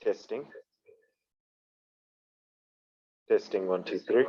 Testing. Testing, 1, 2, 3.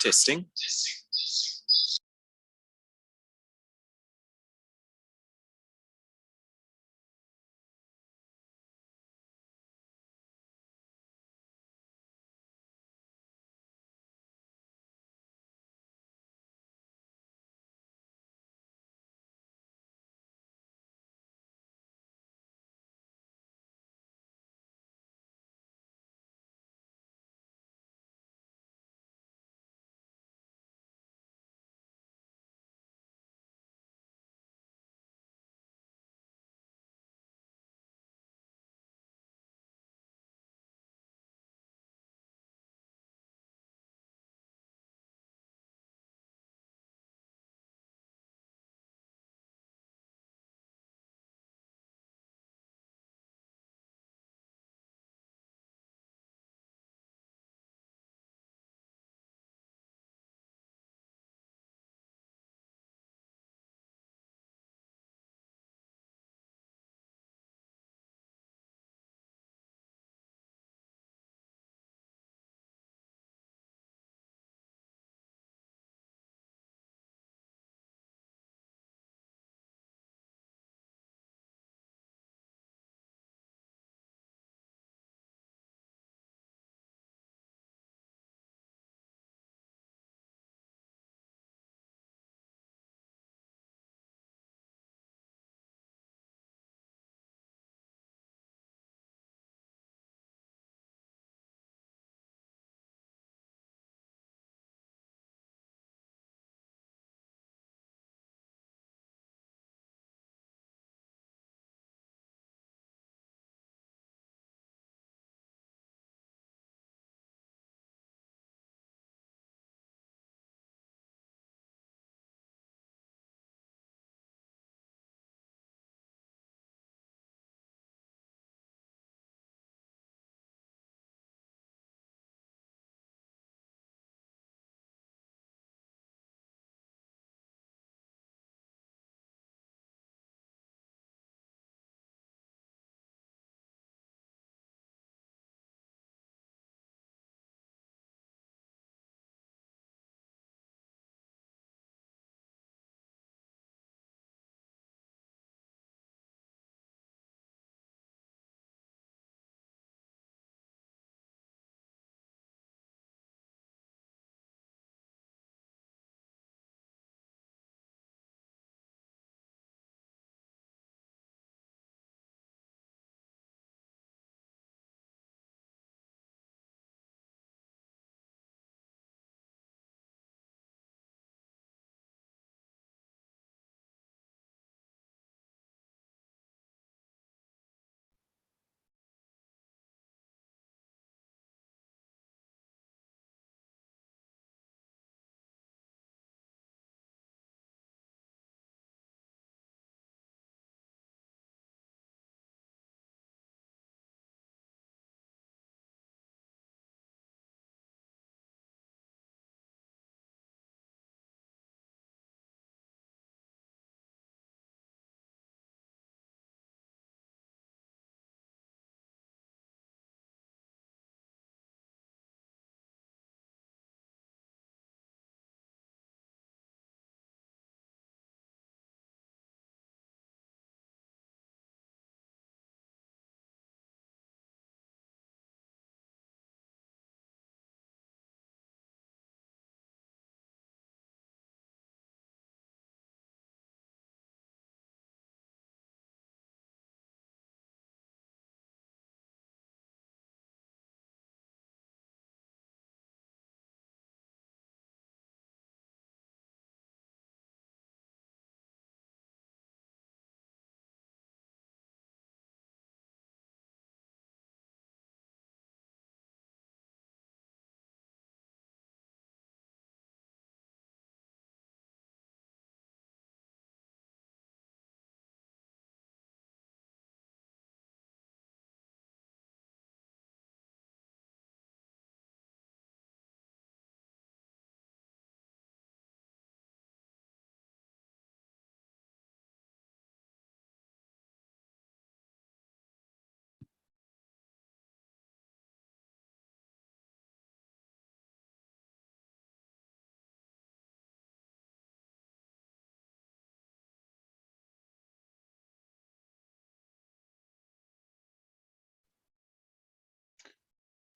Testing.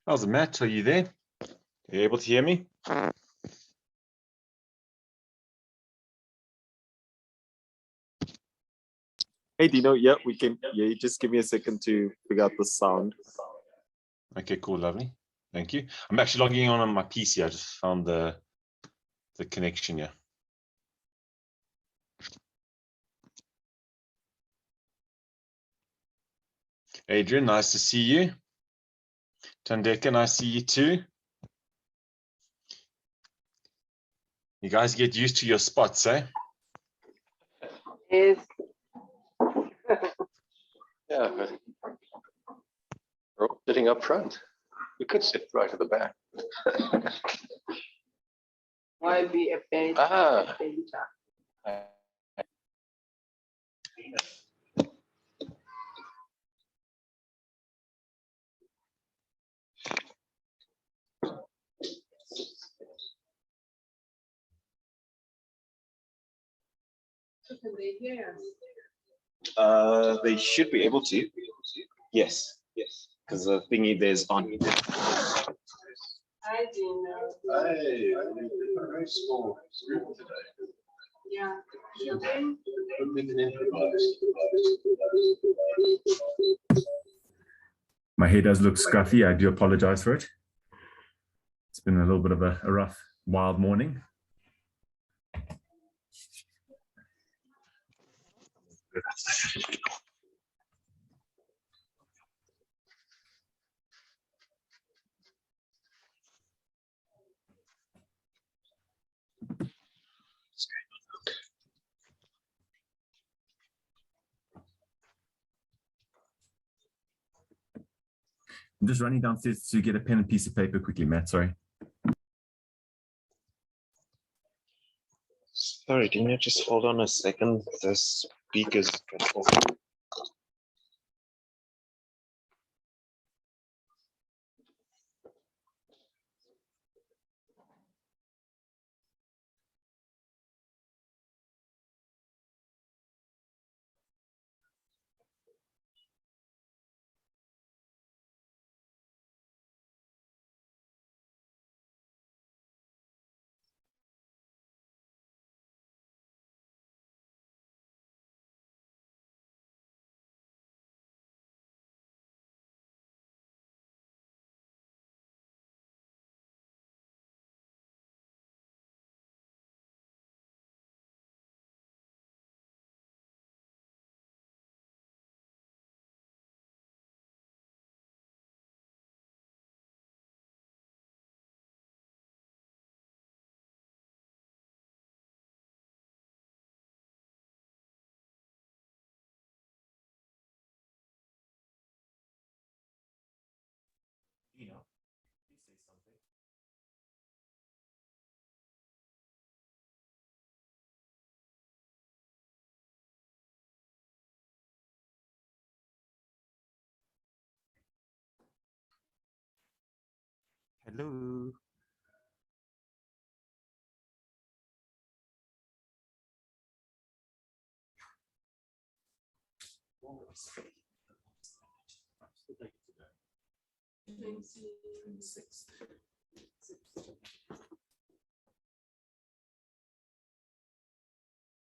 How's it, Matt? Are you there? Are you able to hear me? Hey Dino, yeah, we can. Yeah, just give me a second to figure out the sound. Okay, cool, lovely. Thank you. I'm actually logging on my PC. I just found the connection here. Adrian, nice to see you. Tandeka, nice to see you too. You guys get used to your spots, eh? Yes. Yeah, but we're all sitting up front. We could sit right at the back. Why be a pain? Ah. They should be able to. Yes, yes. Because the thingy there's on. I didn't know. Hey, very small group today. Yeah. We can improvise. My hair does look scruffy. I do apologize for it. It's been a little bit of a rough, wild morning. I'm just running downstairs to get a pen and piece of paper quickly, Matt. Sorry. Sorry, can you just hold on a second? The speakers. Please say something. Hello.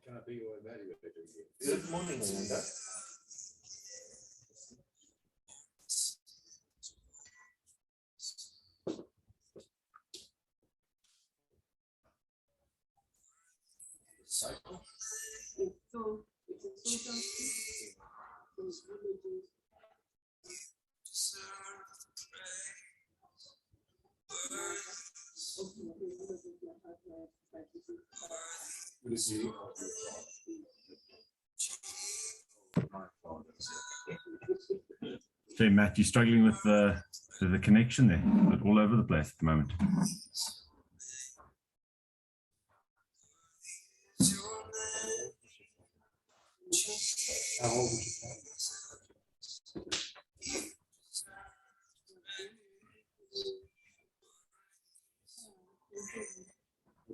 Can I be your evaluator? Good morning, Linda. Cycle. Okay, Matt, you're struggling with the connection there, but all over the place at the moment. How old would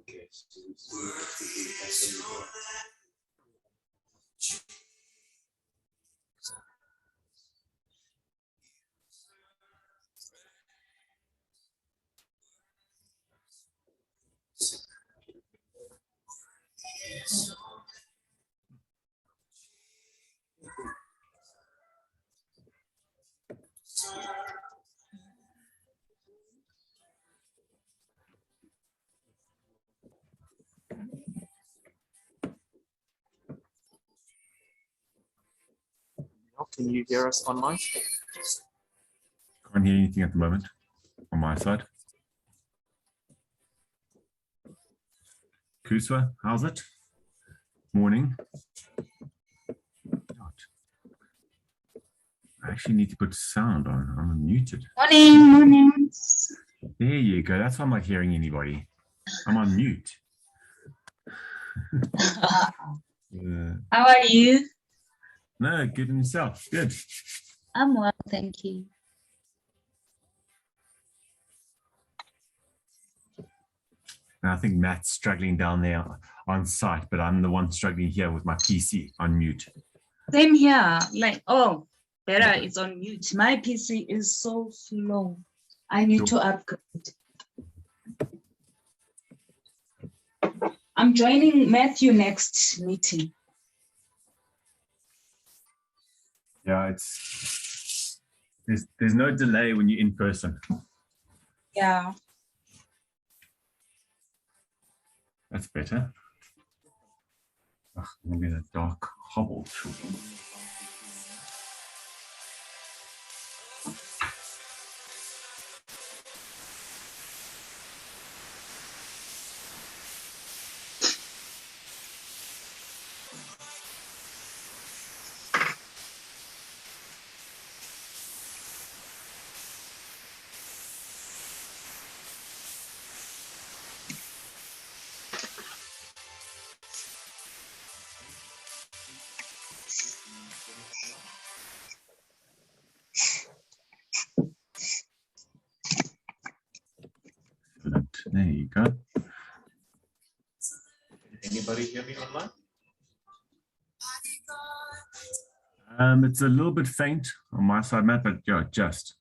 you Can you hear us online? Can't hear anything at the moment on my side. Kuswa, how's it? Morning. God. I actually need to put sound on. I'm unmuted. Morning. There you go. That's why I'm not hearing anybody. I'm on mute. How are you? No, good in yourself. Good. I'm well, thank you. And I think Matt's struggling down there on site, but I'm the one struggling here with my PC on mute. Same here. Like, oh, better, it's on mute. My PC is so slow. I need to upgrade. I'm joining Matthew next meeting. Yeah, there's no delay when you're in person. Yeah. That's better. Ugh, maybe a dark hobble. Excellent. There you go. Anybody hear me online? It's a little bit faint on my side, Matt, but yeah, just.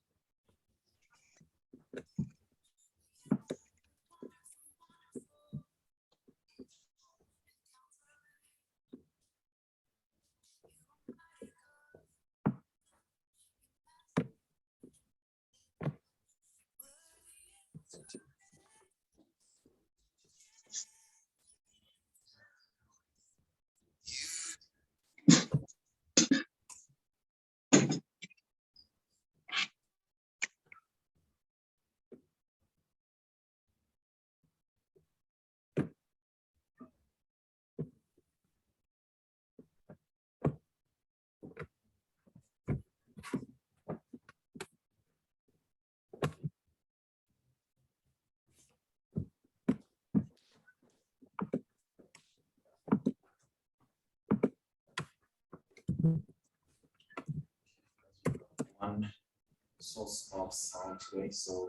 One source of sound today, so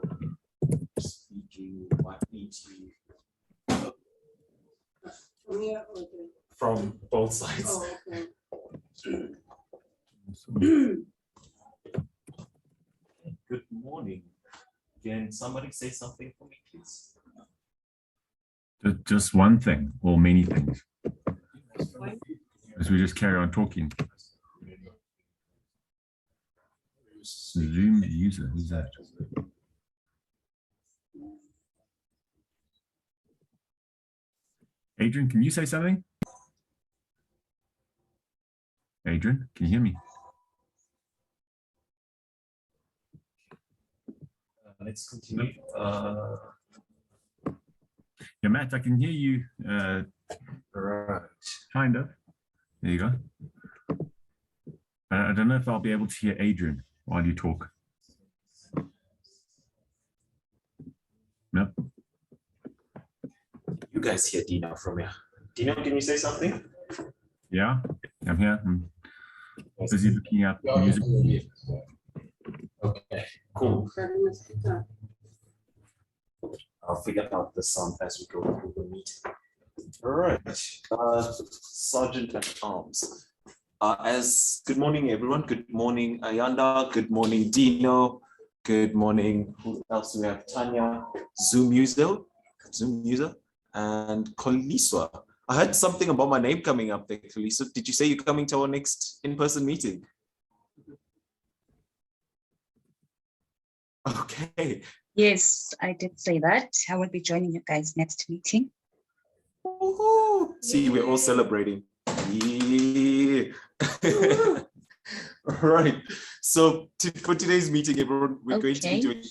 speaking might need to From here or there? from both sides. Oh, okay. Good morning. Can somebody say something for me, please? Just one thing or many things. As we just carry on talking. Zoom user, who's that? Adrian, can you say something? Adrian, can you hear me? Let's continue. Yeah, Matt, I can hear you. Right. Kind of. There you go. I don't know if I'll be able to hear Adrian while you talk. Nope. You guys hear Dino from here. Dino, can you say something? Yeah, I'm here. I'm busy looking up music. Okay, cool. Very much. I'll figure out the sound as we go through the meeting. All right, Sergeant at Arms. Good morning, everyone. Good morning, Ayanda. Good morning, Dino. Good morning. Who else do we have? Tanya, Zoom user, and Koliswa. I heard something about my name coming up there, Koliswa. Did you say you're coming to our next in-person meeting? Okay. Yes, I did say that. I will be joining you guys next meeting. Woohoo! See, we're all celebrating. Yeah. All right. So for today's meeting, everyone, we're going to be Okay. doing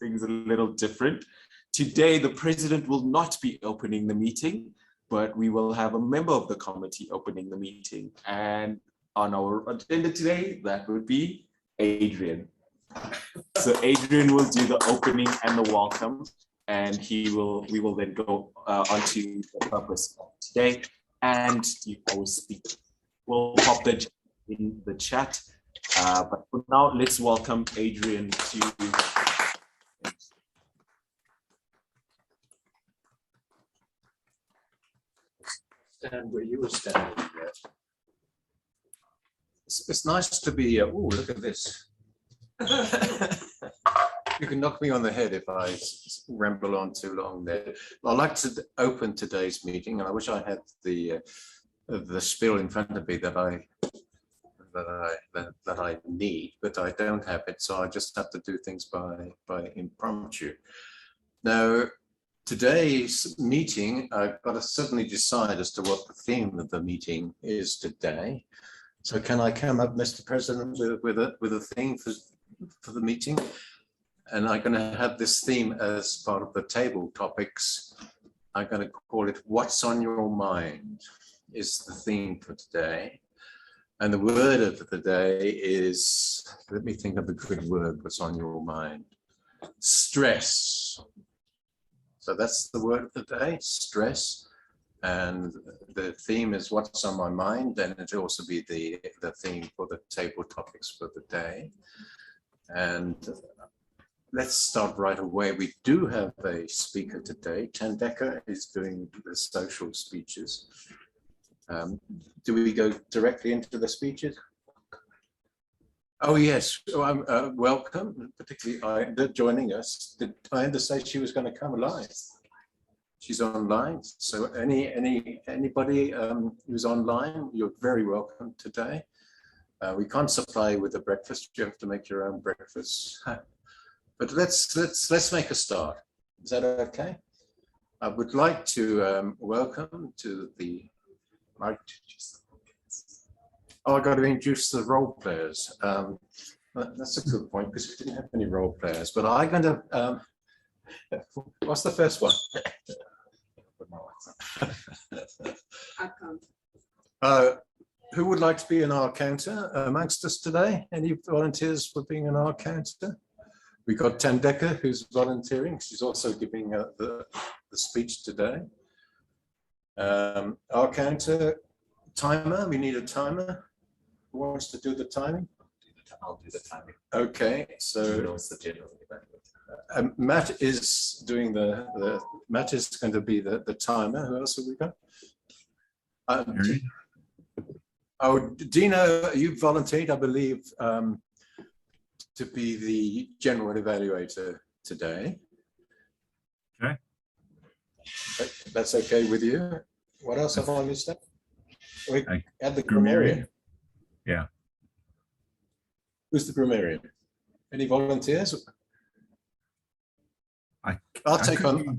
things a little different. Today, the president will not be opening the meeting, but we will have a member of the committee opening the meeting. And on our agenda today, that would be Adrian. So Adrian will do the opening and the welcome, and we will then go on to the purpose of today. And you always speak. We'll pop that in the chat. But for now, let's welcome Adrian to. Stand where you were standing. It's nice to be. Oh, look at this. You can knock me on the head if I ramble on too long there. I'd like to open today's meeting, and I wish I had the spiel in front of me that I need, but I don't have it, so I just have to do things by impromptu. Now, today's meeting, I've got to certainly decide as to what the theme of the meeting is today. So can I come up, Mr. President, with a theme for the meeting? And I'm going to have this theme as part of the table topics. I'm going to call it "What's on Your Mind" is the theme for today. And the word of the day is, let me think of the good word, what's on your mind? Stress. So that's the word of the day, stress. And the theme is what's on my mind, and it'll also be the theme for the table topics for the day. And let's start right away. We do have a speaker today. Tandeka is doing the social speeches. Do we go directly into the speeches? Oh yes, welcome, particularly joining us. Did Ayanda say she was going to come live? She's online. So anybody who's online, you're very welcome today. We can't supply you with a breakfast. You have to make your own breakfast. But let's make a start. Is that okay? I would like to welcome to the. Oh, I got to introduce the role players. That's a good point because we didn't have any role players. But I'm going to. What's the first one? Who would like to be an R-counter amongst us today? Any volunteers for being an R-counter? We got Tandeka, who's volunteering. She's also giving the speech today. R-counter, timer. We need a timer. Who wants to do the timing? I'll do the timing. Okay, so Matt is doing Matt is going to be the timer. Who else have we got? Dino, you volunteered, I believe, to be the general evaluator today. Okay. That's okay with you. What else have I missed out? We had the Grammarian. grammarian. Yeah. Who's the grammarian? Any volunteers? I'll take could on.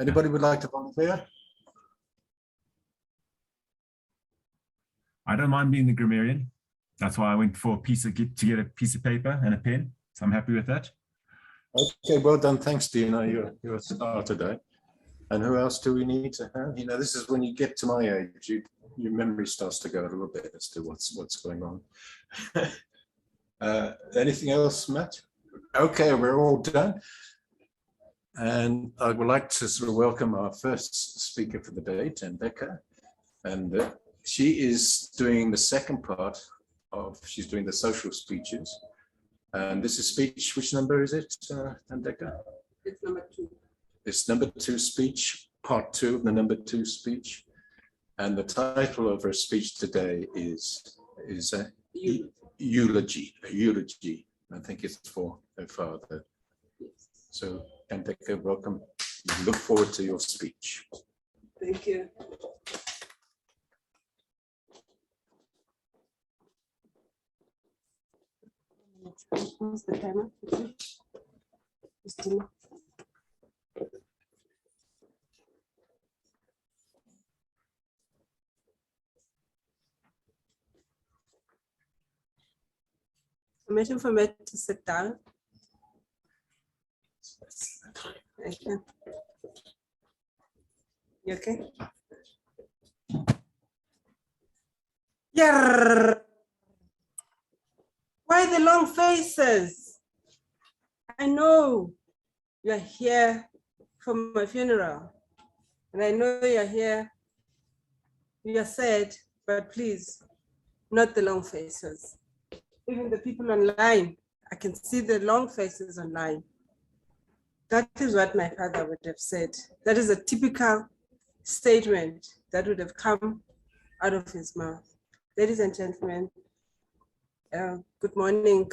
Anybody would like to volunteer? I don't mind being the grammarian. That's why I went for to get a piece of paper and a pen. So I'm happy with that. Okay, well done. Thanks, Dino. You're a star today. And who else do we need to have? You know, this is when you get to my age, your memory starts to go a little bit as to what's going on. Anything else, Matt? Okay, we're all done. And I would like to sort of welcome our first speaker for the day, Tandeka. And she is doing the second part she's doing the social speeches. And this is speech, which number is it, Tandeka? It's number 2. this number 2 speech, part 2 of the number 2 speech. And the title of her speech today is eulogy. A eulogy. I think it's for her father. So, Enteke, welcome. We look forward to your speech. Thank you. Who's the timer? Christina. I'm waiting for me to sit down. Okay. You okay? Yeah. Why the long faces? I know you're here for my funeral, and I know you're here. You're sad, but please, not the long faces. Even the people online, I can see the long faces online. That is what my father would have said. That is a typical statement that would have come out of his mouth. Ladies and gentlemen, good morning.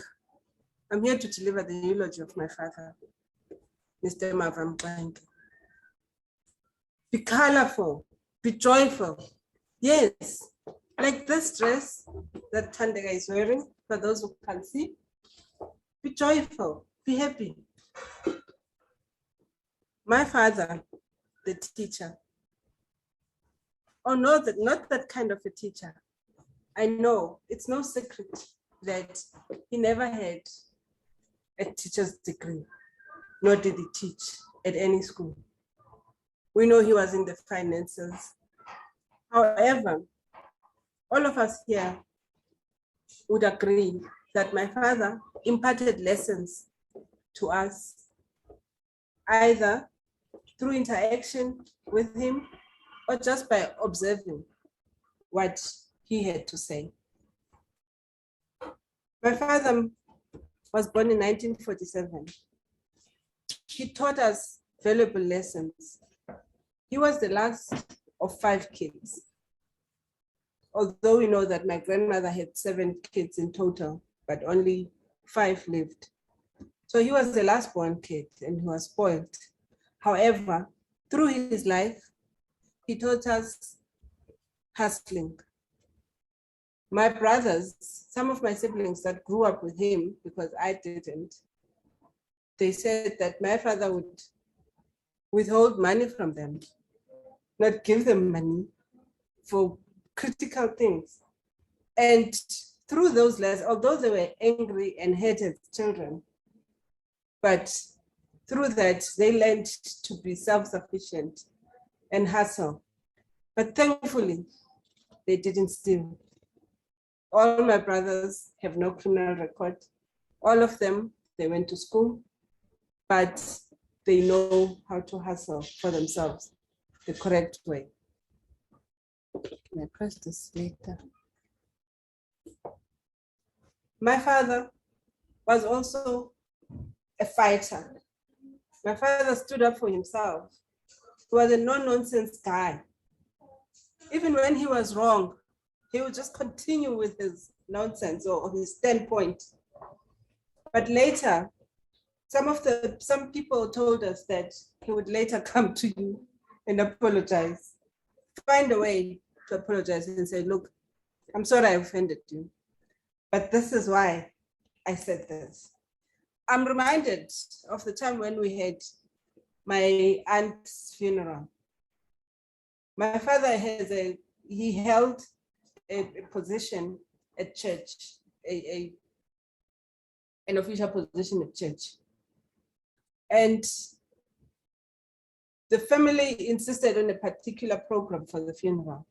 I'm here to deliver the eulogy of my father, Mr. Mavram Mbange. Be colorful, be joyful. Yes, like this dress that Thandeka is wearing, for those who can see. Be joyful, be happy. My father, the teacher. Oh no, not that kind of a teacher. I know it's no secret that he never had a teacher's degree, nor did he teach at any school. We know he was in the finances. However, all of us here would agree that my father imparted lessons to us, either through interaction with him or just by observing what he had to say. My father was born in 1947. He taught us valuable lessons. He was the last of 5 kids. Although we know that my grandmother had 7 kids in total, but only 5 lived. So he was the last born kid and he was spoiled. However, through his life, he taught us hustling. My brothers, some of my siblings that grew up with him, because I didn't, they said that my father would withhold money from them, not give them money for critical things. And through those lessons, although they were angry and hated children, but through that, they learned to be self-sufficient and hustle. But thankfully, they didn't steal. All my brothers have no criminal record. All of them, they went to school, but they know how to hustle for themselves the correct way. Can I press this later? My father was also a fighter. My father stood up for himself. He was a no-nonsense guy. Even when he was wrong, he would just continue with his nonsense or his standpoint. But later, some people told us that he would later come to you and apologize. Find a way to apologize and say, look, I'm sorry I offended you, but this is why I said this. I'm reminded of the time when we had my aunt's funeral. My father he held a position at church, an official position at church. And the family insisted on a particular program for the funeral.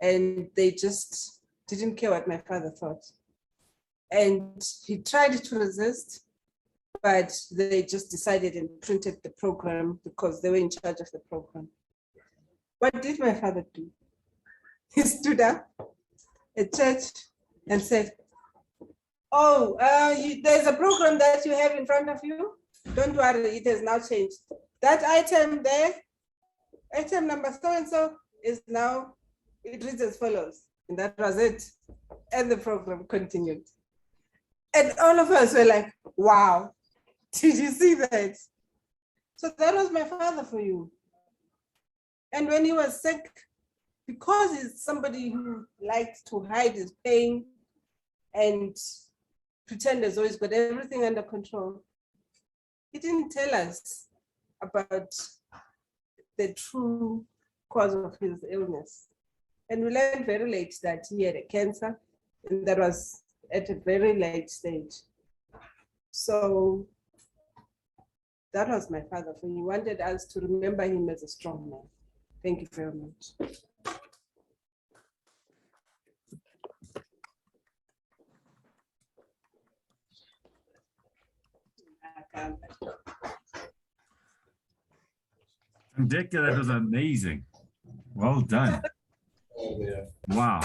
And they just didn't care what my father thought. And he tried to resist, but they just decided and printed the program because they were in charge of the program. What did my father do? He stood up at church and said, oh, there's a program that you have in front of you. don't worry, it has now changed. That item there, item number so and so is now, it reads as follows. And that was it. And the program continued. And all of us were like, wow, did you see that? So that was my father for you. And when he was sick, because he's somebody who likes to hide his pain and pretend as though he's got everything under control, he didn't tell us about the true cause of his illness. And we learned very late that he had a cancer, and that was at a very late stage. So that was my father. For he wanted us to remember him as a strong man. Thank you very much. Ndeka, that was amazing. Well done. Wow.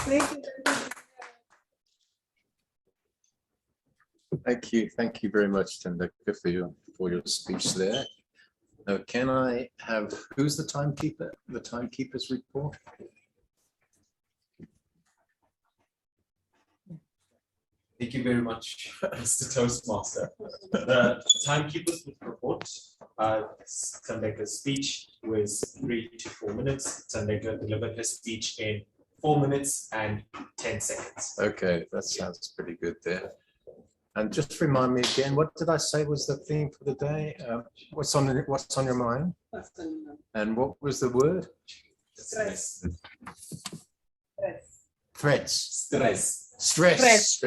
Thank you very much, Tendeka, for your speech there. Now, can I have, who's the timekeeper? The timekeeper's report? Thank you very much, Mr. Toastmaster. The timekeeper's report, Tendeka's speech was 3 to 4 minutes. Tendeka delivered his speech in 4 minutes and 10 seconds. Okay, that sounds pretty good there. And just remind me again, what did I say was the theme for the day? What's on your mind? And what was the word? Stress. Threats. Stress.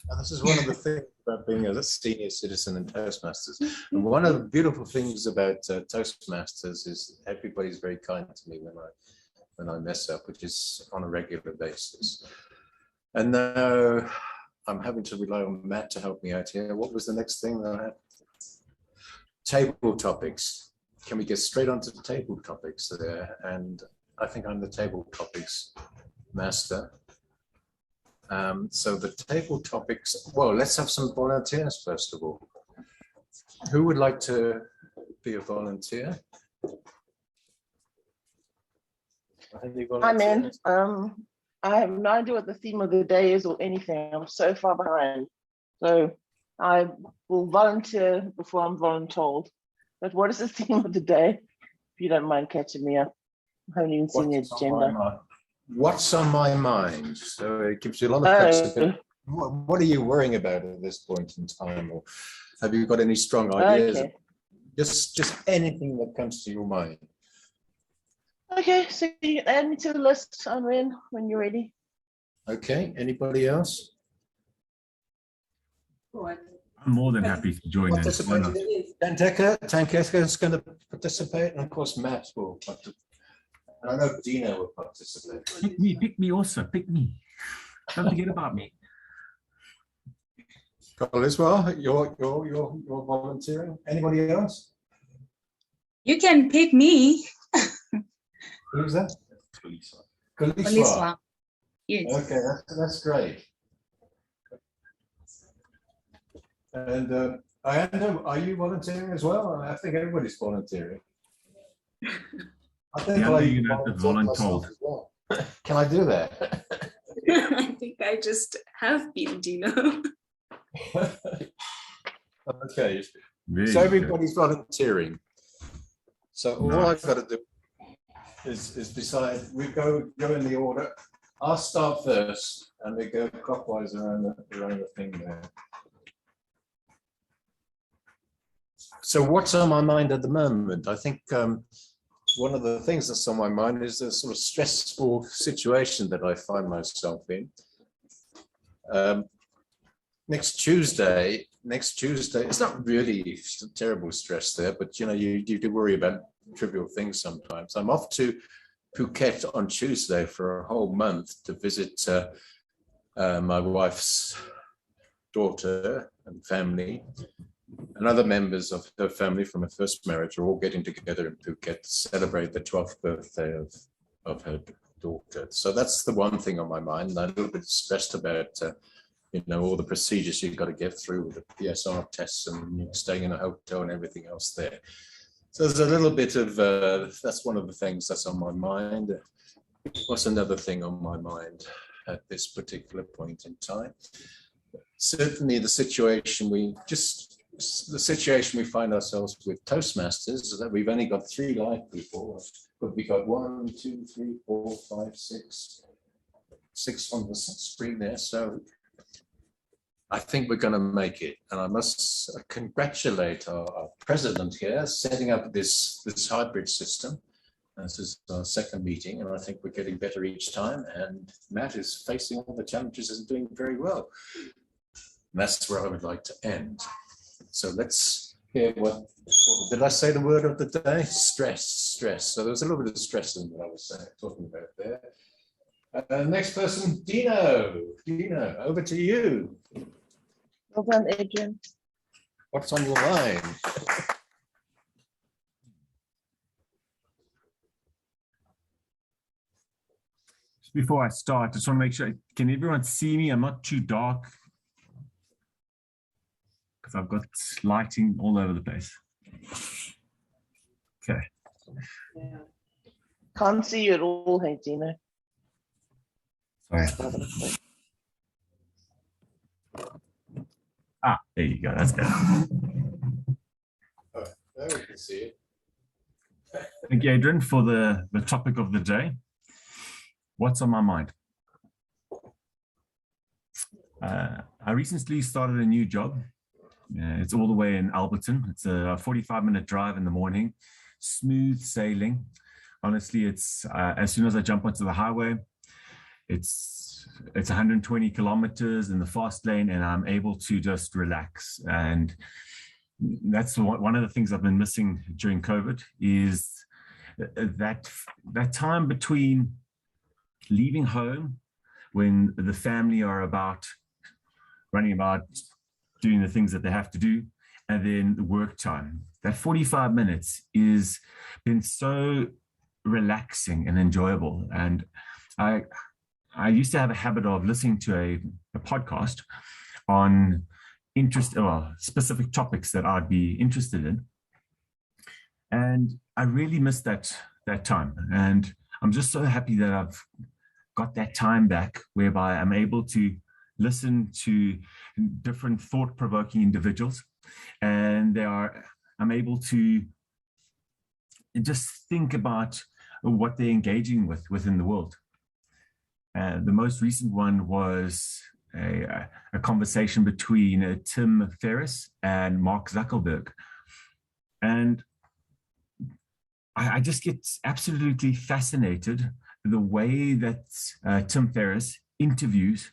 Now, this is one of the things about being a senior citizen in Toastmasters. And one of the beautiful things about Toastmasters is everybody's very kind to me when I mess up, which is on a regular basis. And now I'm having to rely on Matt to help me out here. What was the next thing that I had? Table topics. Can we get straight onto the table topics there? And I think I'm the table topics master. So the table topics, well, let's have some volunteers first of all. Who would like to be a volunteer? I'm in. I have no idea what the theme of the day is or anything. I'm so far behind. So I will volunteer before I'm voluntold. But what is the theme of the day? If you don't mind catching me up. I haven't even seen the agenda. What's on my mind? So it gives you a lot of flexibility. What are you worrying about at this point in time? Or have you got any strong ideas? Okay. Just anything that comes to your mind. Okay, so you can add me to the list. I'm in when you're ready. Okay, anybody else? I'm more than happy to join in. Why not? Tendeka is going to participate, and of course Matt will participate. And I know Dina will participate. Pick me also, pick me. Don't forget about me. Carl as well, you're volunteering. Anybody else? You can pick me. Who's that? Kaliswa. Kaliswa. Yes. Okay, that's great. And are you volunteering as well? I think everybody's volunteering. I think Yeah, I you're gonna have to voluntold. as well. Can I do that? I think I just have been, Dino. Okay, Really so good. everybody's volunteering. So all I've got to do is decide. We go in the order. I'll start first, and we go clockwise around the thing there. So what's on my mind at the moment? I think one of the things that's on my mind is the sort of stressful situation that I find myself in. Next Tuesday, it's not really terrible stress there, but you know, you do worry about trivial things sometimes. I'm off to Phuket on Tuesday for a whole month to visit my wife's daughter and family. And other members of her family from her first marriage are all getting together in Phuket to celebrate the 12th birthday of her daughter. So that's the one thing on my mind. I'm a little bit stressed about all the procedures you've got to get through with the PSR tests and staying in a hotel and everything else there. So there's a little bit of, that's one of the things that's on my mind. What's another thing on my mind at this particular point in time? Certainly the situation we find ourselves with Toastmasters is that we've only got 3 live people, but we got 1, 2, 3, 4, 5, 6 on the screen there. So I think we're going to make it. And I must congratulate our president here, setting up this hybrid system. This is our 2nd meeting, and I think we're getting better each time. And Matt is facing all the challenges and doing very well. And that's where I would like to end. So let's hear what did I say the word of the day? Stress. So there was a little bit of stress in what I was talking about there. Next person, Dino. Dino, over to you. Well done, Adrian. What's on your mind? Before I start, I just want to make sure, can everyone see me? I'm not too dark because I've got lighting all over the place. Okay. Can't see you at all, hey, Dino. Sorry. Ah, there you go. That's better. Oh, there we can see it. Thank you, Adrian, for the topic of the day. What's on my mind? I recently started a new job. It's all the way in Alberton. It's a 45-minute drive in the morning, smooth sailing. Honestly, it's as soon as I jump onto the highway, it's 120 kilometers in the fast lane, and I'm able to just relax. And that's one of the things I've been missing during COVID is that time between leaving home when the family are running about doing the things that they have to do, and then the work time. That 45 minutes is been so relaxing and enjoyable. And I used to have a habit of listening to a podcast on specific topics that I'd be interested in. And I really missed that time. And I'm just so happy that I've got that time back whereby I'm able to listen to different thought-provoking individuals, and I'm able to just think about what they're engaging with within the world. The most recent one was a conversation between Tim Ferriss and Mark Zuckerberg. And I just get absolutely fascinated the way that Tim Ferriss interviews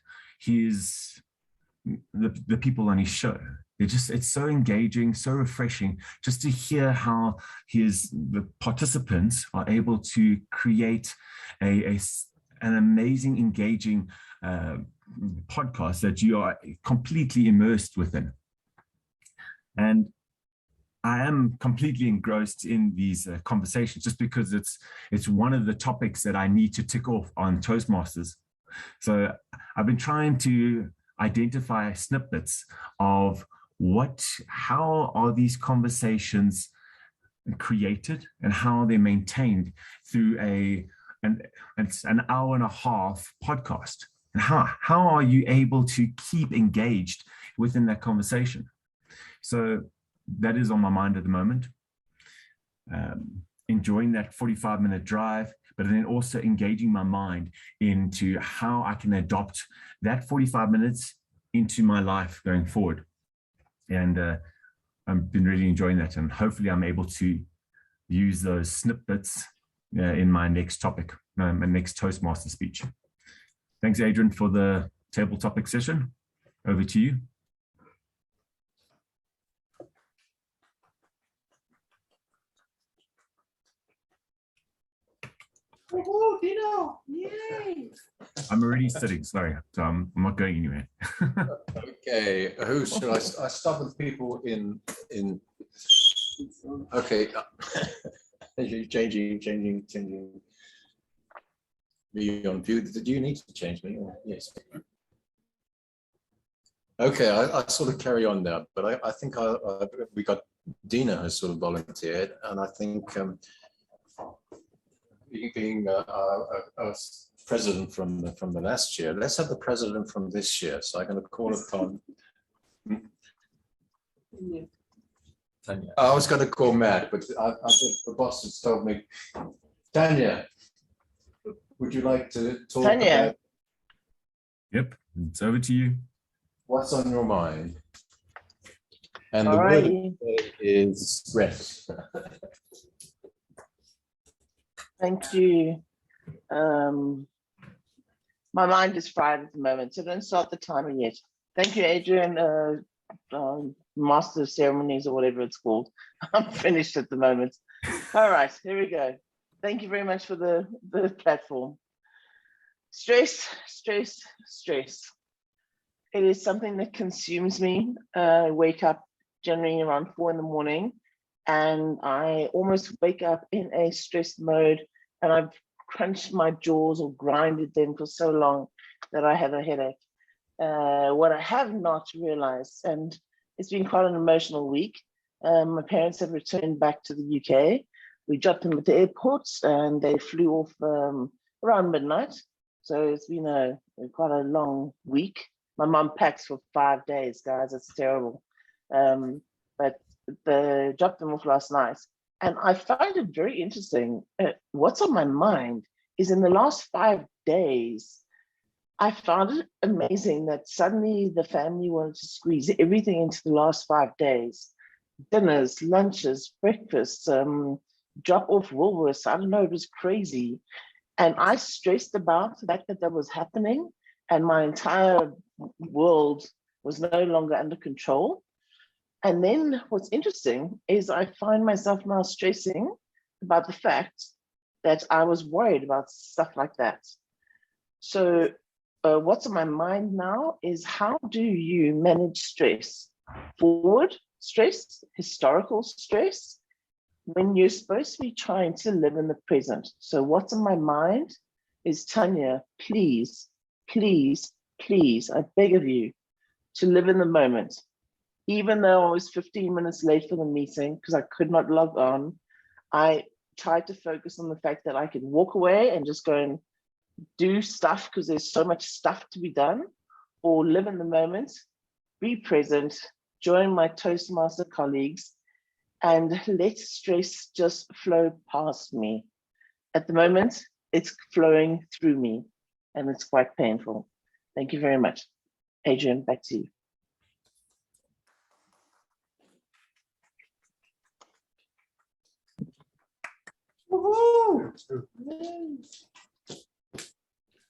the people on his show. It's so engaging, so refreshing just to hear how the participants are able to create an amazing, engaging podcast that you are completely immersed within. And I am completely engrossed in these conversations just because it's one of the topics that I need to tick off on Toastmasters. So I've been trying to identify snippets of how are these conversations created and how they're maintained through an hour and a half podcast. And how are you able to keep engaged within that conversation? So that is on my mind at the moment. Enjoying that 45-minute drive, but then also engaging my mind into how I can adopt that 45 minutes into my life going forward. And I've been really enjoying that. And hopefully I'm able to use those snippets in my next topic, my next Toastmaster speech. Thanks, Adrian, for the table topic session. Over to you. Oh, Dino! Yay! I'm already sitting, sorry. So I'm not going anywhere. Okay, who should I start with people in okay. changing me on view. Do you need to change me? Yes. Okay, I sort of carry on now, but I think we got Dina has sort of volunteered, and I think being a president from the last year, let's have the president from this year. So I'm going to call upon. Tanya. I was going to call Matt, but the boss has told me, Tanya, would you like to talk Tanya. about Yep, it's over to you. what's on your mind? And the All word righty. is rest. Thank you. My mind is fried at the moment, so don't start the timer yet. Thank you, Adrian, Master of Ceremonies or whatever it's called. I'm finished at the moment. All right, here we go. Thank you very much for the platform. Stress, stress, stress. It is something that consumes me. I wake up generally around 4 in the morning, and I almost wake up in a stressed mode, and I've crunched my jaws or grinded them for so long that I have a headache. What I have not realized, and it's been quite an emotional week. My parents have returned back to the UK. We dropped them at the airports and they flew off around midnight. So it's been quite a long week. My mum packs for 5 days, guys. It's terrible. But they dropped them off last night. And I find it very interesting. What's on my mind is in the last 5 days, I found it amazing that suddenly the family wanted to squeeze everything into the last 5 days. Dinners, lunches, breakfasts, drop off Woolworths. I don't know, it was crazy. And I stressed about the fact that was happening and my entire world was no longer under control. And then what's interesting is I find myself now stressing about the fact that I was worried about stuff like that. So what's on my mind now is how do you manage stress? Forward stress, historical stress, when you're supposed to be trying to live in the present. So what's on my mind is, Tanya, please, please, please, I beg of you to live in the moment. Even though I was 15 minutes late for the meeting because I could not log on, I tried to focus on the fact that I could walk away and just go and do stuff because there's so much stuff to be done, or live in the moment, be present, join my Toastmaster colleagues, and let stress just flow past me. At the moment, it's flowing through me, and it's quite painful. Thank you very much. Adrian, back to you.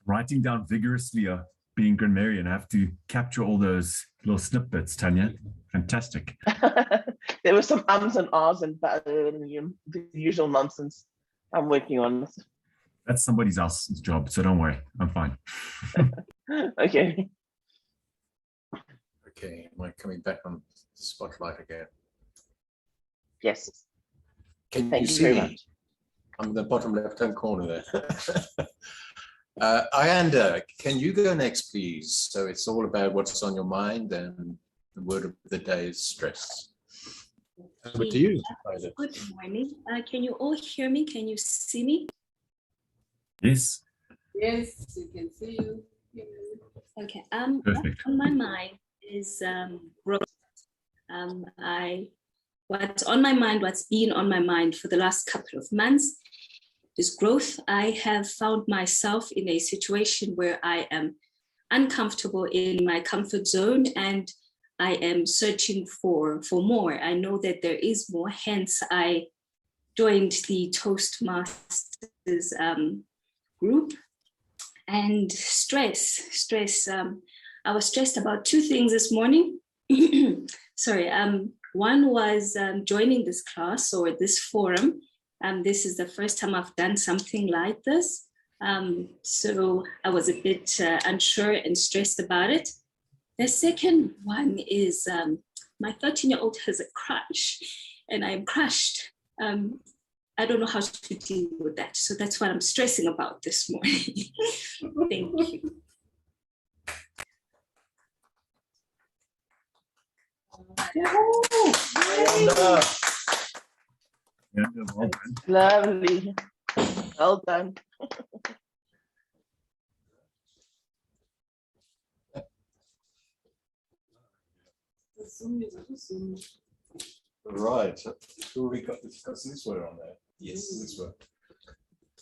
Writing down vigorously being grammarian. I have to capture all those little snippets, Tanya. Fantastic. There were some ums and ahs and the usual nonsense I'm working on. That's somebody else's job, so don't worry. I'm fine. Okay. Okay, am I coming back on the spotlight again? Yes. Can Thank you you see very me? much. I'm in the bottom left-hand corner there. Ayanda, can you go next, please? So it's all about what's on your mind, and the word of the day is stress. Over to you, Ayanda. Good morning. Can you all hear me? Can you see me? Yes. Yes, we can see you. Okay. Perfect. On my mind is growth. What's on my mind, what's been on my mind for the last couple of months is growth. I have found myself in a situation where I am uncomfortable in my comfort zone and I am searching for more. I know that there is more, hence I joined the Toastmasters group. And stress. I was stressed about two things this morning. Sorry. One was joining this class or this forum. This is the first time I've done something like this. So I was a bit unsure and stressed about it. The second one is my 13-year-old has a crush and I'm crushed. I don't know how to deal with that. So that's what I'm stressing about this morning. Thank you. Yeah, well done. Lovely. Well done. Right. Who we got this one on there? Yes, this one.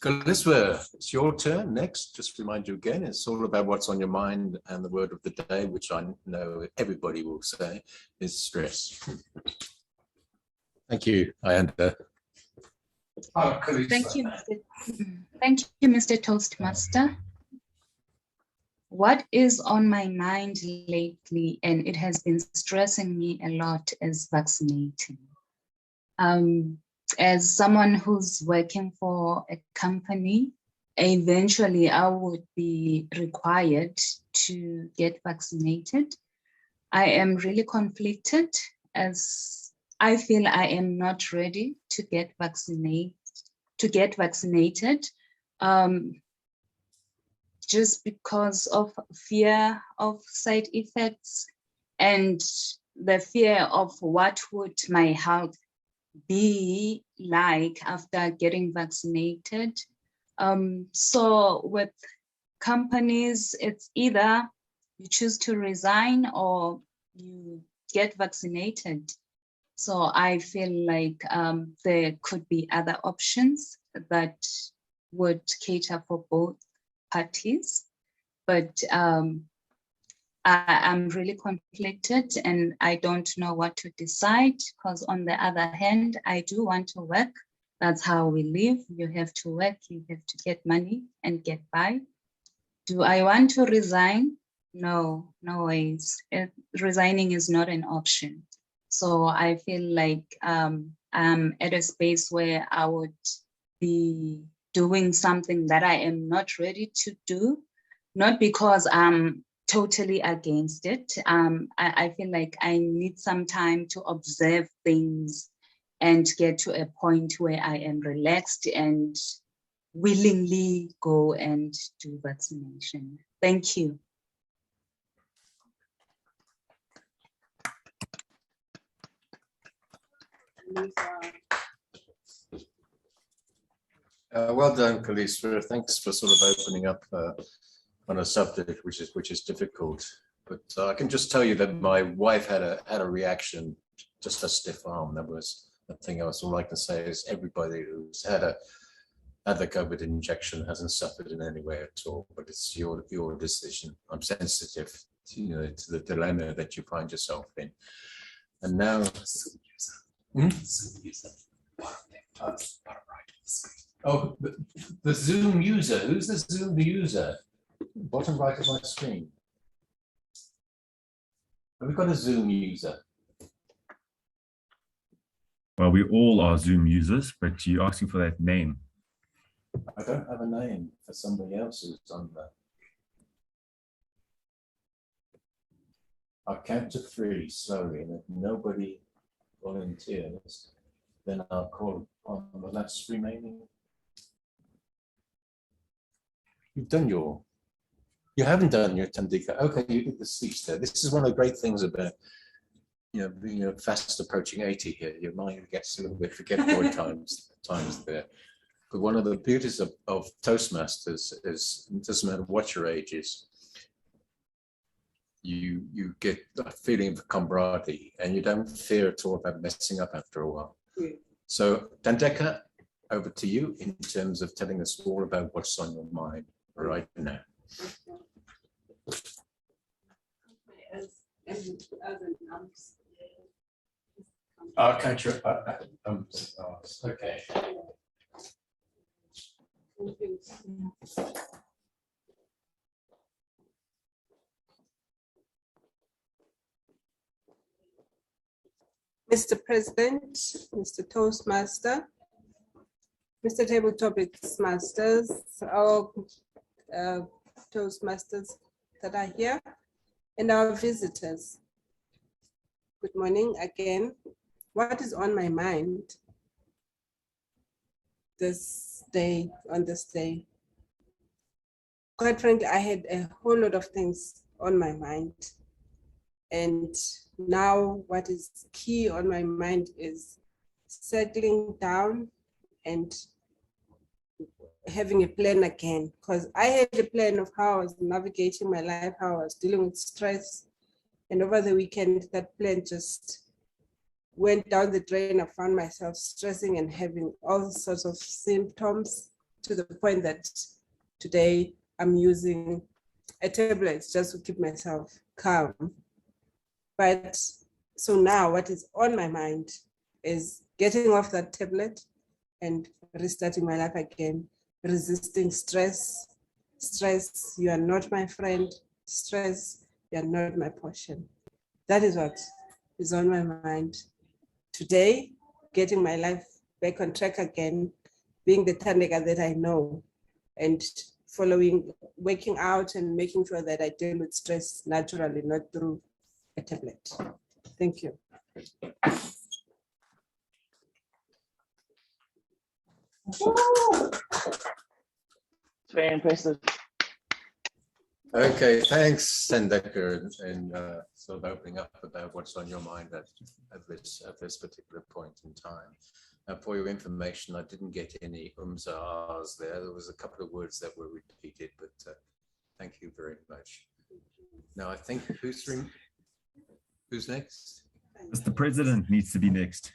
Kaliswa, it's your turn next. Just remind you again, it's all about what's on your mind, and the word of the day, which I know everybody will say, is stress. Thank you, Ayanda. Thank you, thank you, Mr. Toastmaster. What is on my mind lately, and it has been stressing me a lot, is vaccinating. As someone who's working for a company, eventually I would be required to get vaccinated. I am really conflicted, as I feel I am not ready to get vaccinated. Just because of fear of side effects and the fear of what would my health be like after getting vaccinated. So with companies, it's either you choose to resign or you get vaccinated. So I feel like there could be other options that would cater for both parties, but I'm really conflicted and I don't know what to decide, because on the other hand, I do want to work. That's how we live. You have to work, you have to get money and get by. Do I want to resign? No, no ways. Resigning is not an option. So I feel like I'm at a space where I would be doing something that I am not ready to do, not because I'm totally against it. I feel like I need some time to observe things and get to a point where I am relaxed and willingly go and do vaccination. Thank you. Well done, Kaliswa. Thanks for sort of opening up on a subject which is difficult. But I can just tell you that my wife had a reaction, just a stiff arm. That was the thing. All I can say is everybody who's had the COVID injection hasn't suffered in any way at all. But it's your decision. I'm sensitive to the dilemma that you find yourself in. And now. Oh, the Zoom user. Who's the Zoom user? Bottom right of my screen. Have we got a Zoom user? Well, we all are Zoom users, but you're asking for that name. I don't have a name for somebody else who's on there. I'll count to 3 slowly, and if nobody volunteers, then I'll call on the last remaining. You haven't done your Tandika. Okay, you did the speech there. This is one of the great things about being fast approaching 80 here. Your mind gets a little bit forgetful at times there. But one of the beauties of Toastmasters is it doesn't matter what your age is, you get a feeling of camaraderie and you don't fear at all about messing up after a while. Yeah. So Tandeka, over to you in terms of telling us all about what's on your mind right now. Okay. Mr. President, Mr. Toastmaster, Mr. Tabletop Masters, our Toastmasters that are here, and our visitors. Good morning again. What is on my mind on this day? Quite frankly, I had a whole lot of things on my mind. And now what is key on my mind is settling down and having a plan again, because I had a plan of how I was navigating my life, how I was dealing with stress. And over the weekend, that plan just went down the drain. I found myself stressing and having all sorts of symptoms, to the point that today I'm using a tablet just to keep myself calm. But so now what is on my mind is getting off that tablet and restarting my life again, resisting stress. Stress, you are not my friend. Stress, you are not my portion. That is what is on my mind today, getting my life back on track again, being the Thandeka that I know, and following, working out and making sure that I deal with stress naturally, not through a tablet. Thank you. It's very impressive. Okay, thanks, Thandeka, and sort of opening up about what's on your mind at this particular point in time. For your information, I didn't get any ums or ahs there. There was a couple of words that were repeated, but thank you very much. Now, I think who's next? Mr. President needs to be next.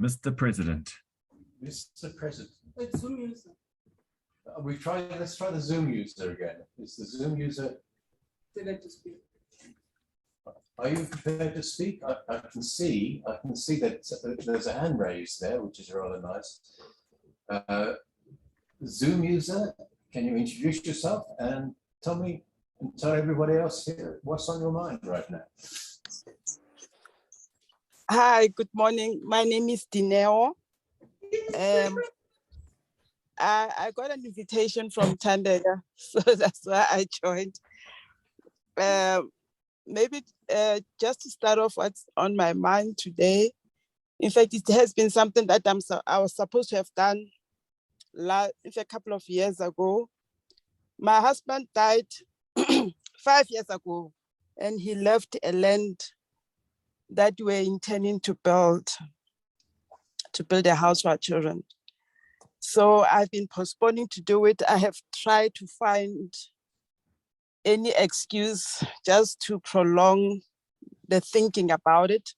Mr. President. Mr. President. Let's try the Zoom user again. Is the Zoom user? Are you prepared to speak? I can see that there's a hand raised there, which is rather nice. Zoom user, can you introduce yourself and tell everybody else here what's on your mind right now? Hi, good morning. My name is Dineo. I got an invitation from Thandeka, so that's why I joined. Maybe just to start off what's on my mind today. In fact, it has been something that I was supposed to have done a couple of years ago. My husband died 5 years ago, and he left a land that we're intending to build a house for our children. So I've been postponing to do it. I have tried to find any excuse just to prolong the thinking about it.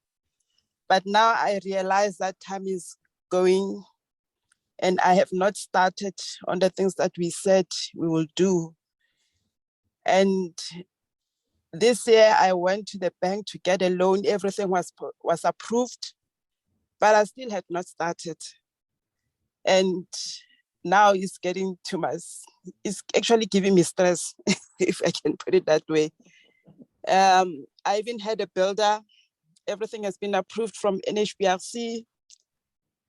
But now I realize that time is going, and I have not started on the things that we said we will do. And this year I went to the bank to get a loan. Everything was approved, but I still had not started. And now it's getting too much. It's actually giving me stress, if I can put it that way. I even had a builder. Everything has been approved from NHBRC.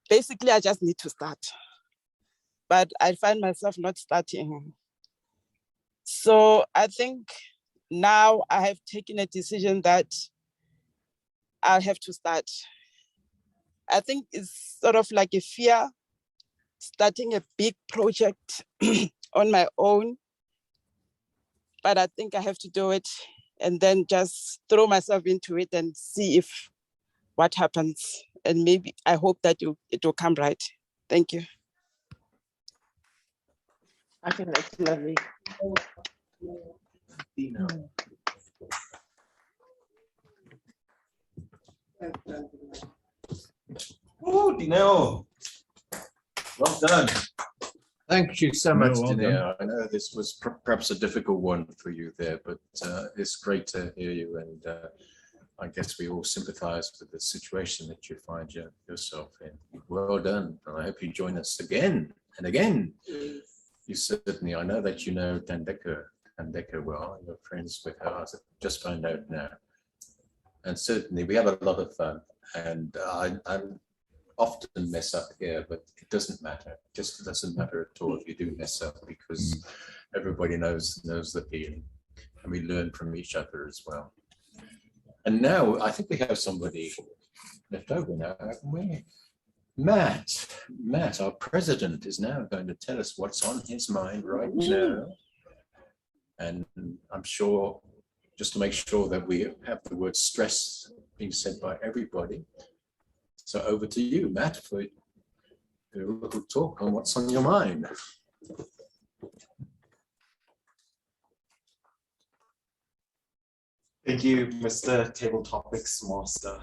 Basically, I just need to start. But I find myself not starting. So I think now I have taken a decision that I'll have to start. I think it's sort of like a fear, starting a big project on my own, but I think I have to do it and then just throw myself into it and see what happens. And maybe I hope that it will come right. Thank you. I think that's lovely. Oh, Dineo. Well done. Thank you so much, You're Dineo. I know this was perhaps a difficult one for you there, but it's great to hear you. And I guess we all sympathize with the situation that you find yourself in. Well done. And I hope you join us again and again. You certainly, I know that you know Thandeka well, you're friends with her. I just found out now. And certainly we have a lot of fun. And I often mess up here, but it doesn't matter. It just doesn't matter at all if you do mess up, because everybody knows the feeling, and we learn from each other as well. And now I think we have somebody left over now, haven't we? Matt, our president, is now going to tell us what's on his mind right now. And I'm sure just to make sure that we have the word stress being said by everybody. So over to you, Matt, for a little talk on what's on your mind. Thank you, Mr. Table Topics Master.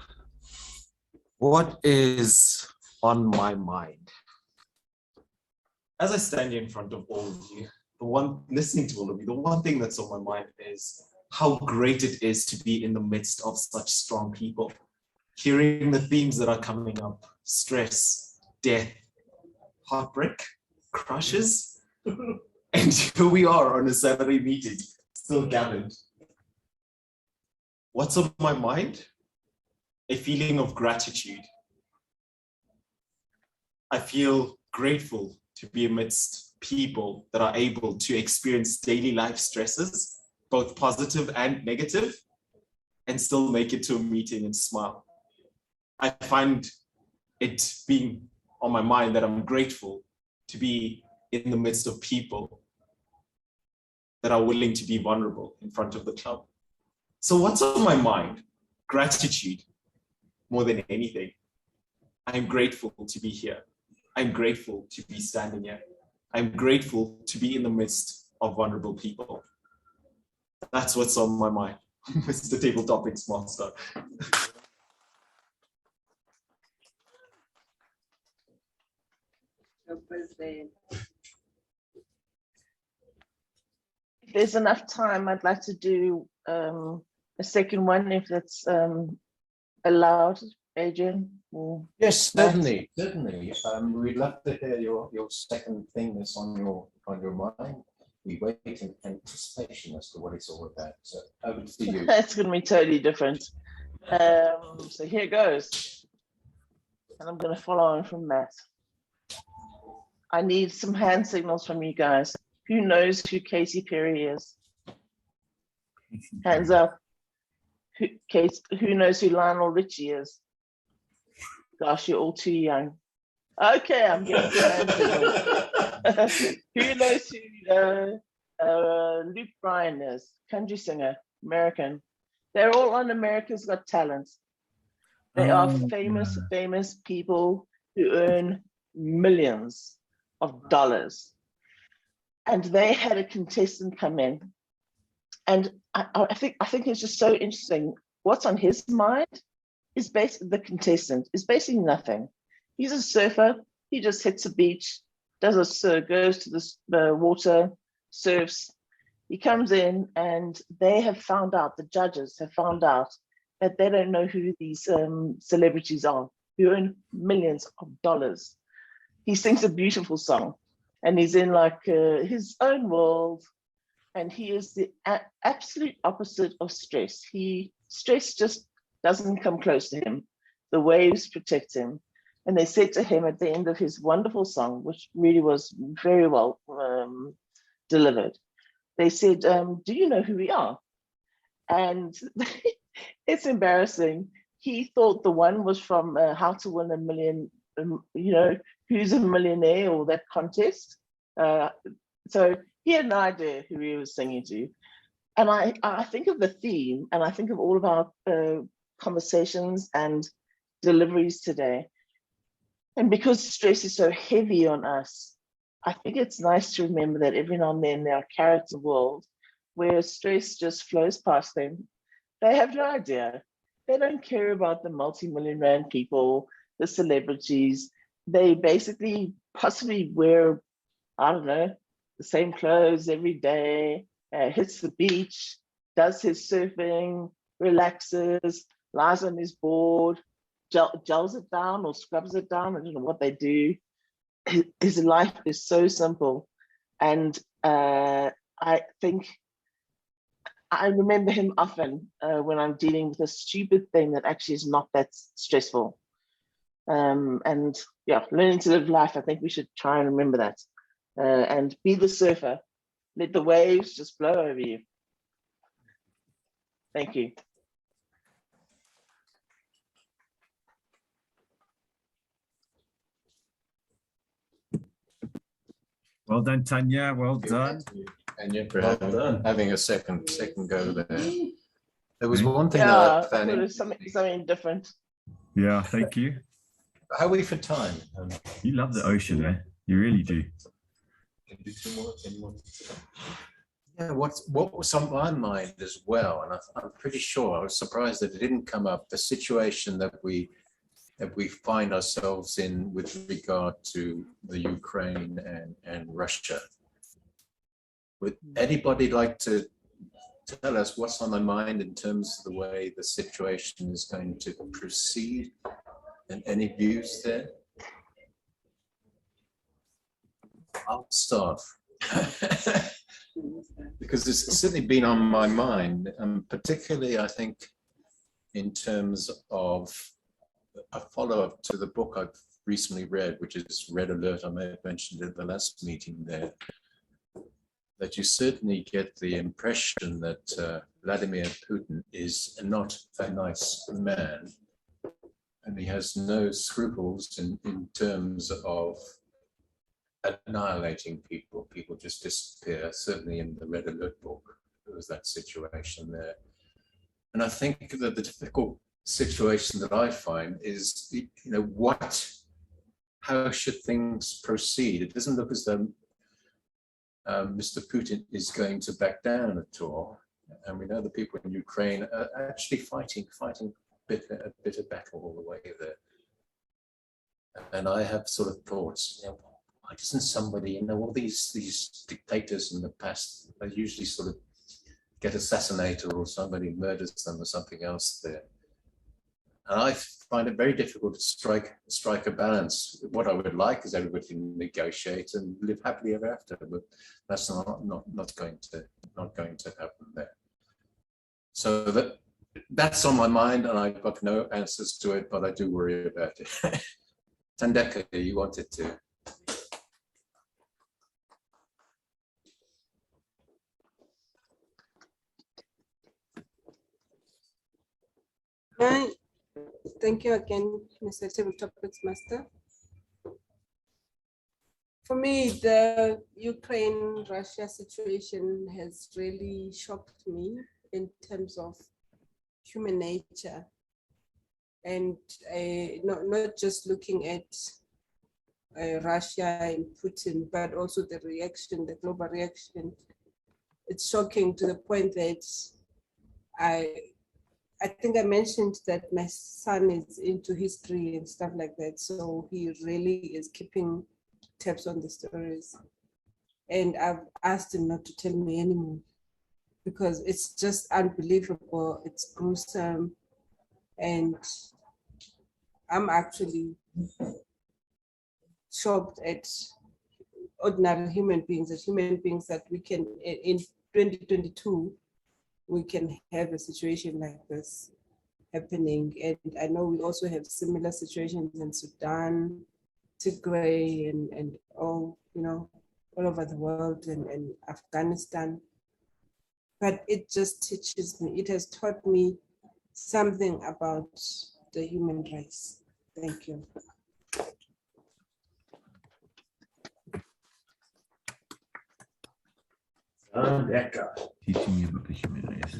What is on my mind? As I stand here in front of all of you, listening to all of you, the one thing that's on my mind is how great it is to be in the midst of such strong people. Hearing the themes that are coming up: stress, death, heartbreak, crushes. And here we are on a Saturday meeting, still gathered. What's on my mind? A feeling of gratitude. I feel grateful to be amidst people that are able to experience daily life stresses, both positive and negative, and still make it to a meeting and smile. I find it being on my mind that I'm grateful to be in the midst of people that are willing to be vulnerable in front of the club. So what's on my mind? Gratitude, more than anything. I'm grateful to be here. I'm grateful to be standing here. I'm grateful to be in the midst of vulnerable people. That's what's on my mind, Mr. Table Topics Master. If there's enough time, I'd like to do a second one, if that's allowed, Adrian. Yes, certainly. We'd love to hear your second thing that's on your mind. We wait in anticipation as to what it's all about. So over to you. It's going to be totally different. So here goes. And I'm going to follow on from that. I need some hand signals from you guys. Who knows who Katy Perry is? Hands up. Who knows who Lionel Richie is? Gosh, you're all too young. Okay, I'm getting some hand signals. Who knows who Luke Bryan is? Country singer, American. They're all on America's Got Talent. They are famous people who earn millions of dollars. And they had a contestant come in. And I think it's just so interesting. What's on his mind is basically the contestant is basically nothing. He's a surfer. He just hits a beach, goes to the water, surfs. He comes in, and they have found out, the judges have found out, that they don't know who these celebrities are, who earn millions of dollars. He sings a beautiful song, and he's in like his own world, and he is the absolute opposite of stress. Stress just doesn't come close to him. The waves protect him. And they said to him at the end of his wonderful song, which really was very well delivered, they said, do you know who we are? And it's embarrassing. He thought the one was from How to Win a Million, Who's a Millionaire, or that contest. So he had no idea who he was singing to. And I think of the theme, and I think of all of our conversations and deliveries today. And because stress is so heavy on us, I think it's nice to remember that every now and then there are character worlds where stress just flows past them. They have no idea. They don't care about the multi-million rand people, the celebrities. They basically possibly wear, I don't know, the same clothes every day, hits the beach, does his surfing, relaxes, lies on his board, gels it down or scrubs it down. I don't know what they do. His life is so simple. And I think I remember him often when I'm dealing with a stupid thing that actually is not that stressful. And yeah, learning to live life, I think we should try and remember that. And be the surfer. Let the waves just blow over you. Thank you. Well done, Tanya. Well done. And yet for having a second go there. There was Okay. one thing Yeah, that I I thought found. it was something different. Yeah, thank you. How are we for time? You love the ocean, eh? You really do. Can you do two more? Any more? Yeah, what was on my mind as well, and I'm pretty sure I was surprised that it didn't come up. The situation that we find ourselves in with regard to the Ukraine and Russia. Would anybody like to tell us what's on their mind in terms of the way the situation is going to proceed, and any views there? I'll start. Because it's certainly been on my mind, and particularly I think in terms of a follow-up to the book I've recently read, which is Red Alert. I may have mentioned at the last meeting there, that you certainly get the impression that Vladimir Putin is not a nice man, and he has no scruples in terms of annihilating people. People just disappear. Certainly in the Red Alert book, there was that situation there. And I think that the difficult situation that I find is, how should things proceed? It doesn't look as though Mr. Putin is going to back down at all. And we know the people in Ukraine are actually fighting a bitter battle all the way there. And I have sort of thoughts, why doesn't somebody, all these dictators in the past, they usually sort of get assassinated or somebody murders them or something else there. And I find it very difficult to strike a balance. What I would like is everybody to negotiate and live happily ever after, but that's not going to happen there. So that's on my mind, and I've got no answers to it, but I do worry about it. Thandeka, you wanted to. Thank you again, Mr. Table Topics Master. For me, the Ukraine-Russia situation has really shocked me in terms of human nature, and not just looking at Russia and Putin, but also the reaction, the global reaction. It's shocking to the point that I think I mentioned that my son is into history and stuff like that. So he really is keeping tabs on the stories. And I've asked him not to tell me anymore because it's just unbelievable. It's gruesome. And I'm actually shocked at ordinary human beings that we can, in 2022, we can have a situation like this happening. And I know we also have similar situations in Sudan, Tigray, and all over the world, and Afghanistan. But it just teaches me, it has taught me something about the human race. Thank you. Teaching me about the human race.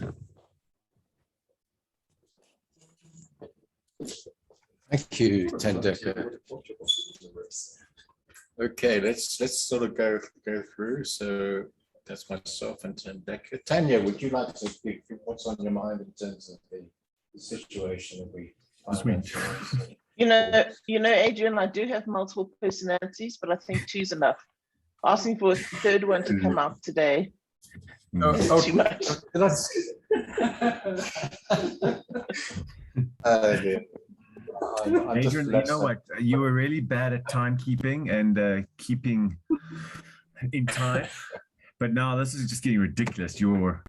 Thank you, Thandeka. Okay, let's sort of go through. So that's myself and Thandeka. Tanya, would you like to speak? What's on your mind in terms of the situation that we find ourselves in? Adrian, I do have multiple personalities, but I think two's enough. Asking for a third one to come out today. Oh, too much. Adrian, you know what? You were really bad at timekeeping and keeping in time, but now this is just getting ridiculous. Your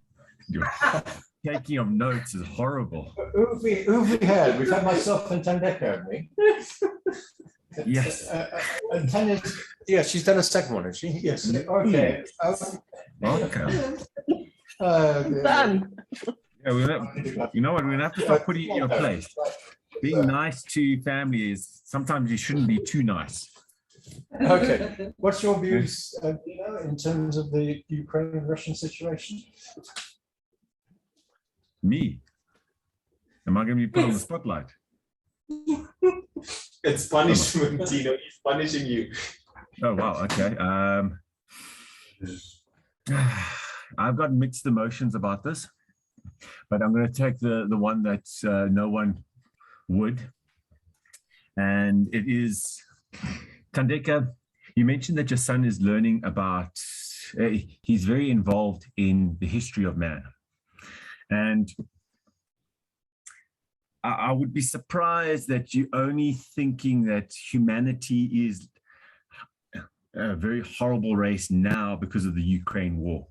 taking of notes is horrible. Who have we had? We've had myself and Thandeka, haven't we? Yes. And Tanya's, yeah, she's done a second one, has she? Yes. Okay. Okay. Done. Yeah, you know what? We're gonna have to start putting you in your place. Being nice to family is sometimes you shouldn't be too nice. Okay. What's your views, in terms of the Ukraine-Russian situation? Me? Am I going to be put on the spotlight? It's punishment, Tino. He's punishing you. Oh, wow. Okay. I've got mixed emotions about this, but I'm going to take the one that no one would. And it is, Thandeka, you mentioned that your son is learning about, he's very involved in the history of man. And I would be surprised that you're only thinking that humanity is a very horrible race now because of the Ukraine war.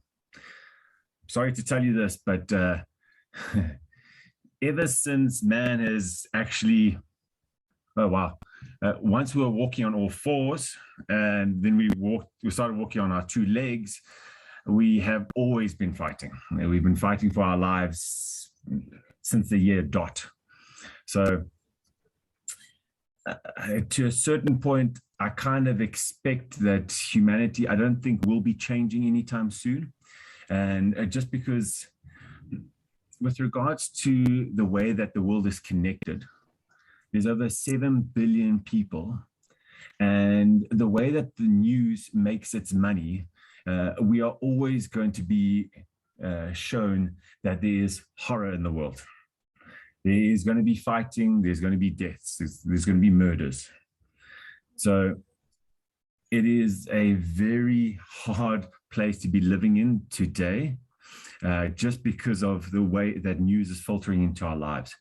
Sorry to tell you this, but ever since man has actually, oh wow, once we were walking on all fours, and then we started walking on our two legs, we have always been fighting. We've been fighting for our lives since the year dot. So to a certain point, I kind of expect that humanity, I don't think will be changing anytime soon. And just because with regards to the way that the world is connected, there's over 7 billion people. And the way that the news makes its money, we are always going to be shown that there is horror in the world. There is going to be fighting, there's going to be deaths, there's going to be murders. So it is a very hard place to be living in today, just because of the way that news is filtering into our lives.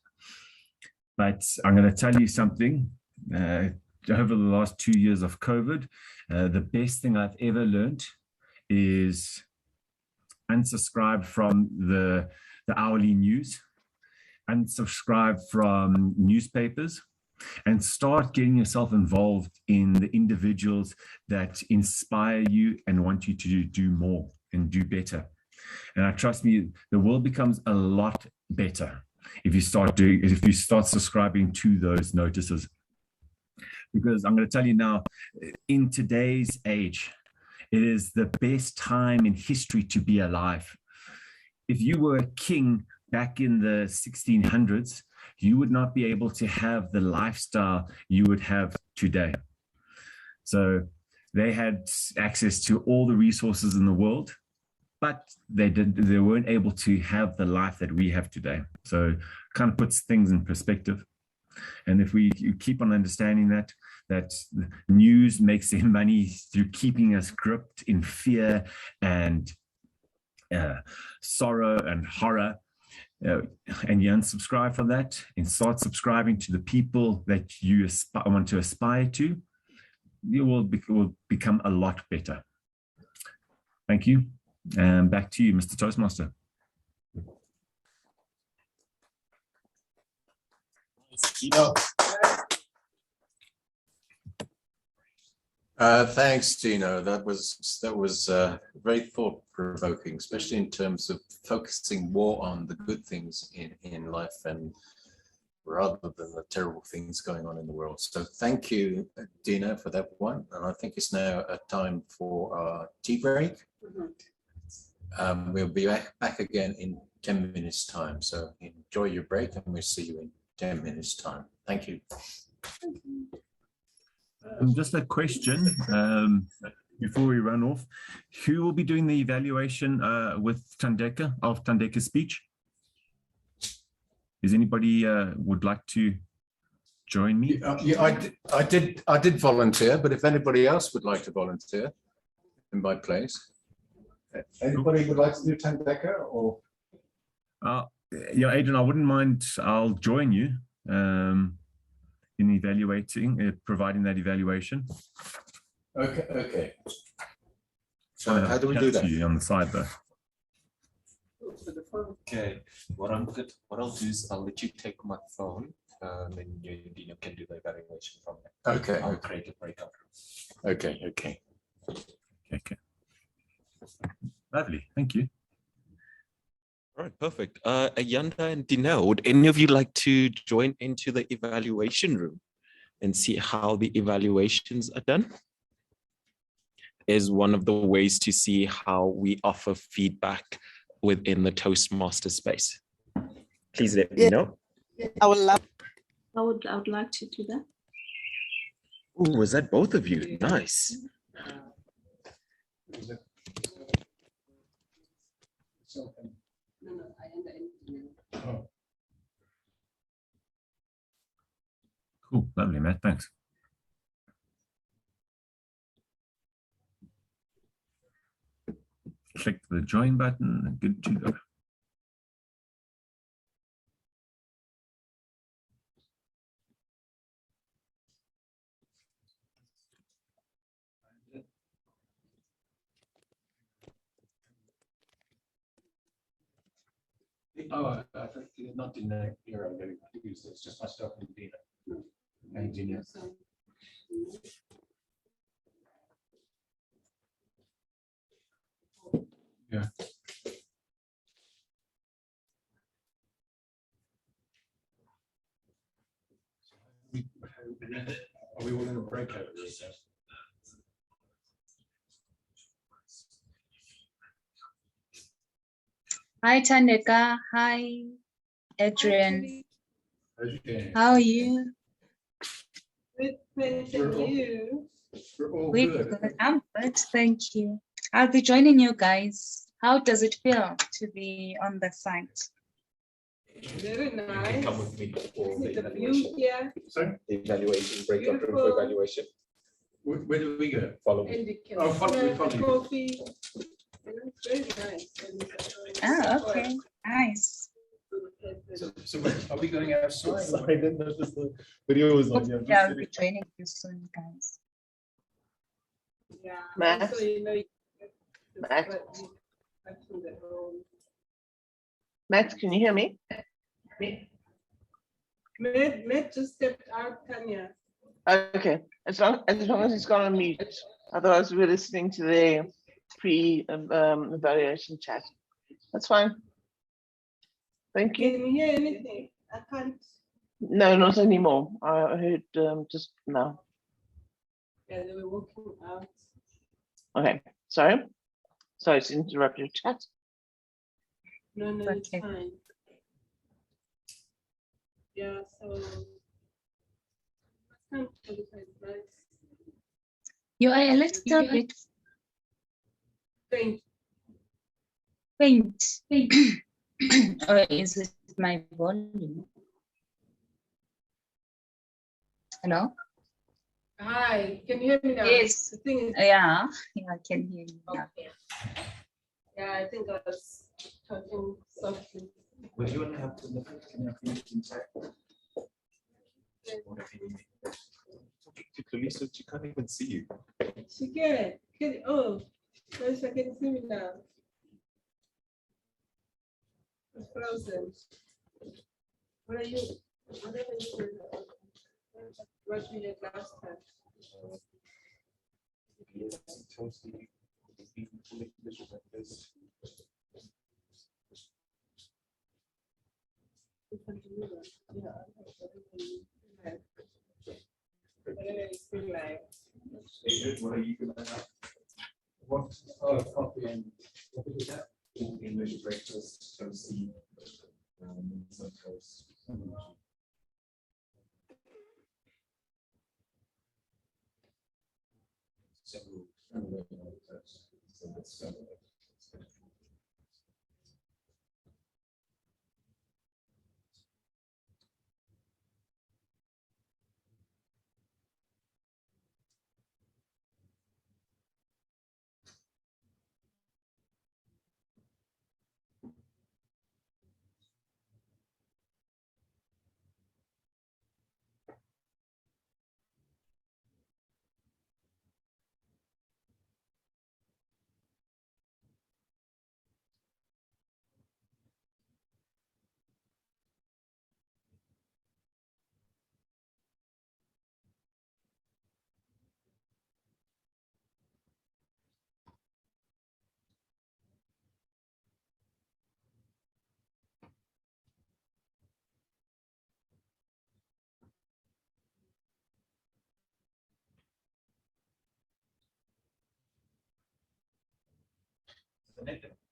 But I'm going to tell you something. Over the last 2 years of COVID, the best thing I've ever learned is unsubscribe from the hourly news, unsubscribe from newspapers, and start getting yourself involved in the individuals that inspire you and want you to do more and do better. And trust me, the world becomes a lot better if you start subscribing to those notices. Because I'm going to tell you now, in today's age, it is the best time in history to be alive. If you were a king back in the 1600s, you would not be able to have the lifestyle you would have today. So they had access to all the resources in the world, but they weren't able to have the life that we have today. So it kind of puts things in perspective. And if you keep on understanding that news makes their money through keeping us gripped in fear and sorrow and horror, and you unsubscribe from that and start subscribing to the people that you want to aspire to, you will become a lot better. Thank you. And back to you, Mr. Toastmaster. Thanks, Tino. That was very thought-provoking, especially in terms of focusing more on the good things in life and rather than the terrible things going on in the world. So thank you, Dina, for that one. And I think it's now a time for our tea break. We'll be back again in 10 minutes time. So enjoy your break and we'll see you in 10 minutes time. Thank you. Just a question before we run off. Who will be doing the evaluation with Thandeka of Thandeka's speech? Is anybody would like to join me? Yeah, I did volunteer, but if anybody else would like to volunteer in my place, anybody would like to do Thandeka or? Yeah, Adrian, I wouldn't mind. I'll join you in evaluating, providing that evaluation. Okay. So how do we do that? On the side though. Okay. What I'll do is I'll let you take my phone, and then you can do the evaluation from there. Okay. I'll create a breakout room. Okay. Lovely. Thank you. All right, perfect. Ayanda and Dina, would any of you like to join into the evaluation room and see how the evaluations are done? Is one of the ways to see how we offer feedback within the Toastmaster space. Please let me know. I would love. I would like to do that. Oh, was that both of you? Nice. Cool, lovely, Matt. Thanks. Click the join button and good to go. Oh, I think not in the here. I'm getting confused. It's just myself and Dina. And Dina. Yeah. Are we all in a breakout recess? Hi, Tandeka. Hi, Adrian. Okay. How are you? Good, thank you. We're all We're good. good. I'm good, thank you. I'll be joining you guys. How does it feel to be on the site? Very You can nice. come with me for the The view evaluation. here. Sorry, The evaluation, breakout room for Beautiful. evaluation. where do we go? Follow me. And you can Oh, follow- smell follow the you. coffee. It's very nice. Oh, okay, nice. So are we going outside? Sorry, I didn't notice the video was on. Yeah, Yeah, I'll be joining you soon, guys. Yeah. Matt? Also, you know, Matt? back to the home. Matt, can you hear me? Matt just stepped out, Tanya. Okay, as long as it's gone on mute. Otherwise, we're listening to the evaluation chat. That's fine. Thank Can you. you hear anything? I can't. No, not anymore. I heard just now. Yeah, they were walking out. Okay, sorry. Sorry to interrupt your chat. No, no, it's Okay. fine. Yeah, so. Nice. You are a little bit Thank faint. Or is it my volume? Hello? Hi, can you hear me now? Yes. The thing is, Yeah, I can hear you now. okay. Yeah, I think I was talking softly. Would you want to have to look at inside? Talking so she can't even see you. She can, oh, yes, I can see me now. It's frozen. What are you? What are you doing? What we did last time? We can do that. Yeah. What are you gonna have? What, oh, coffee and what is that? English breakfast, toasty. Some toast.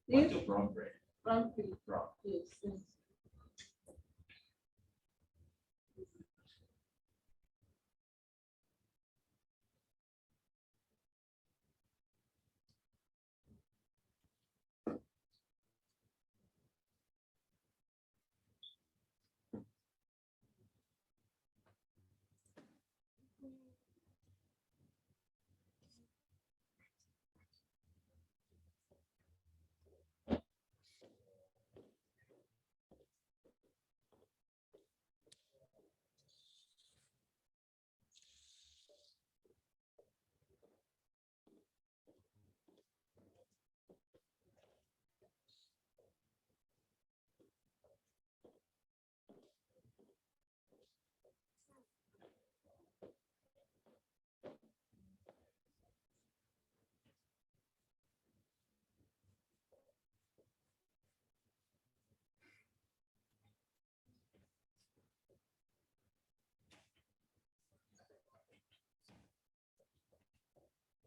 Yes. Brown bread. Brown field. Brown. Yes, yes.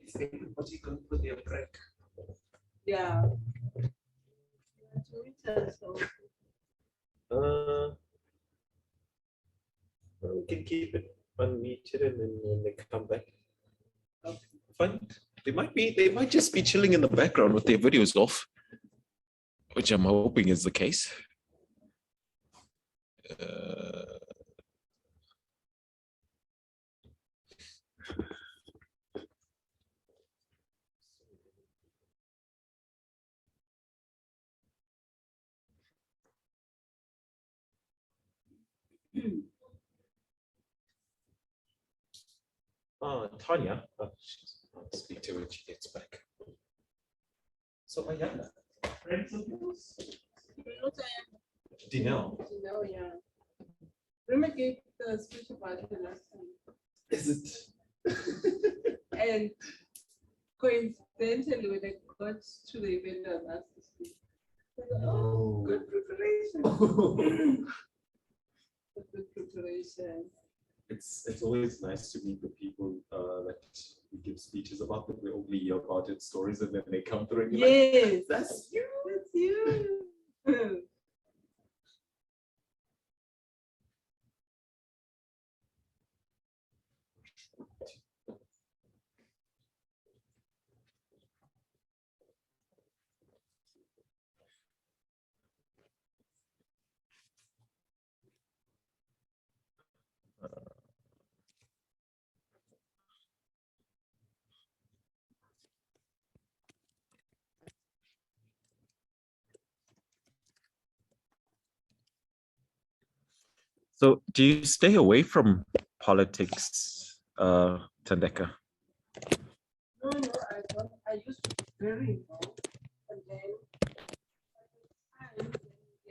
Is everybody going for their break? Yeah. Well, we can keep it unmuted and then when they come back. Fine. They might just be chilling in the background with their videos off, which I'm hoping is the case. Tanya, I'll speak to her when she gets back. So, Ayana, friends of yours? Dinelle. Dinelle, yeah. Remember gave the speech about her last time. Is it? And coincidentally, when I got to the event, I was asked to speak. I was like, oh, good preparation. Good preparation. It's always nice to meet the people that we give speeches about that we only hear about it stories and then they come through and you're Yes, like, that's you. That's you. So do you stay away from politics, Thandeka? No, I don't. I used to be very involved, and then I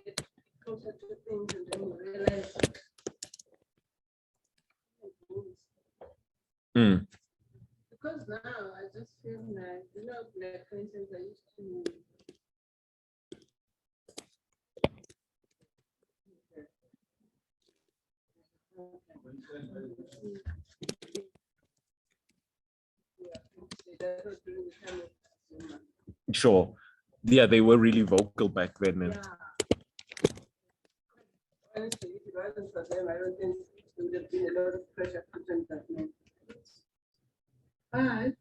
get closer to things, and then you realize. Because now I just feel like, like for instance, I used to. Sure. Yeah, they were really vocal back then. And... Yeah. Honestly, if it wasn't for them, I don't think there would have been a lot of pressure put on that night. But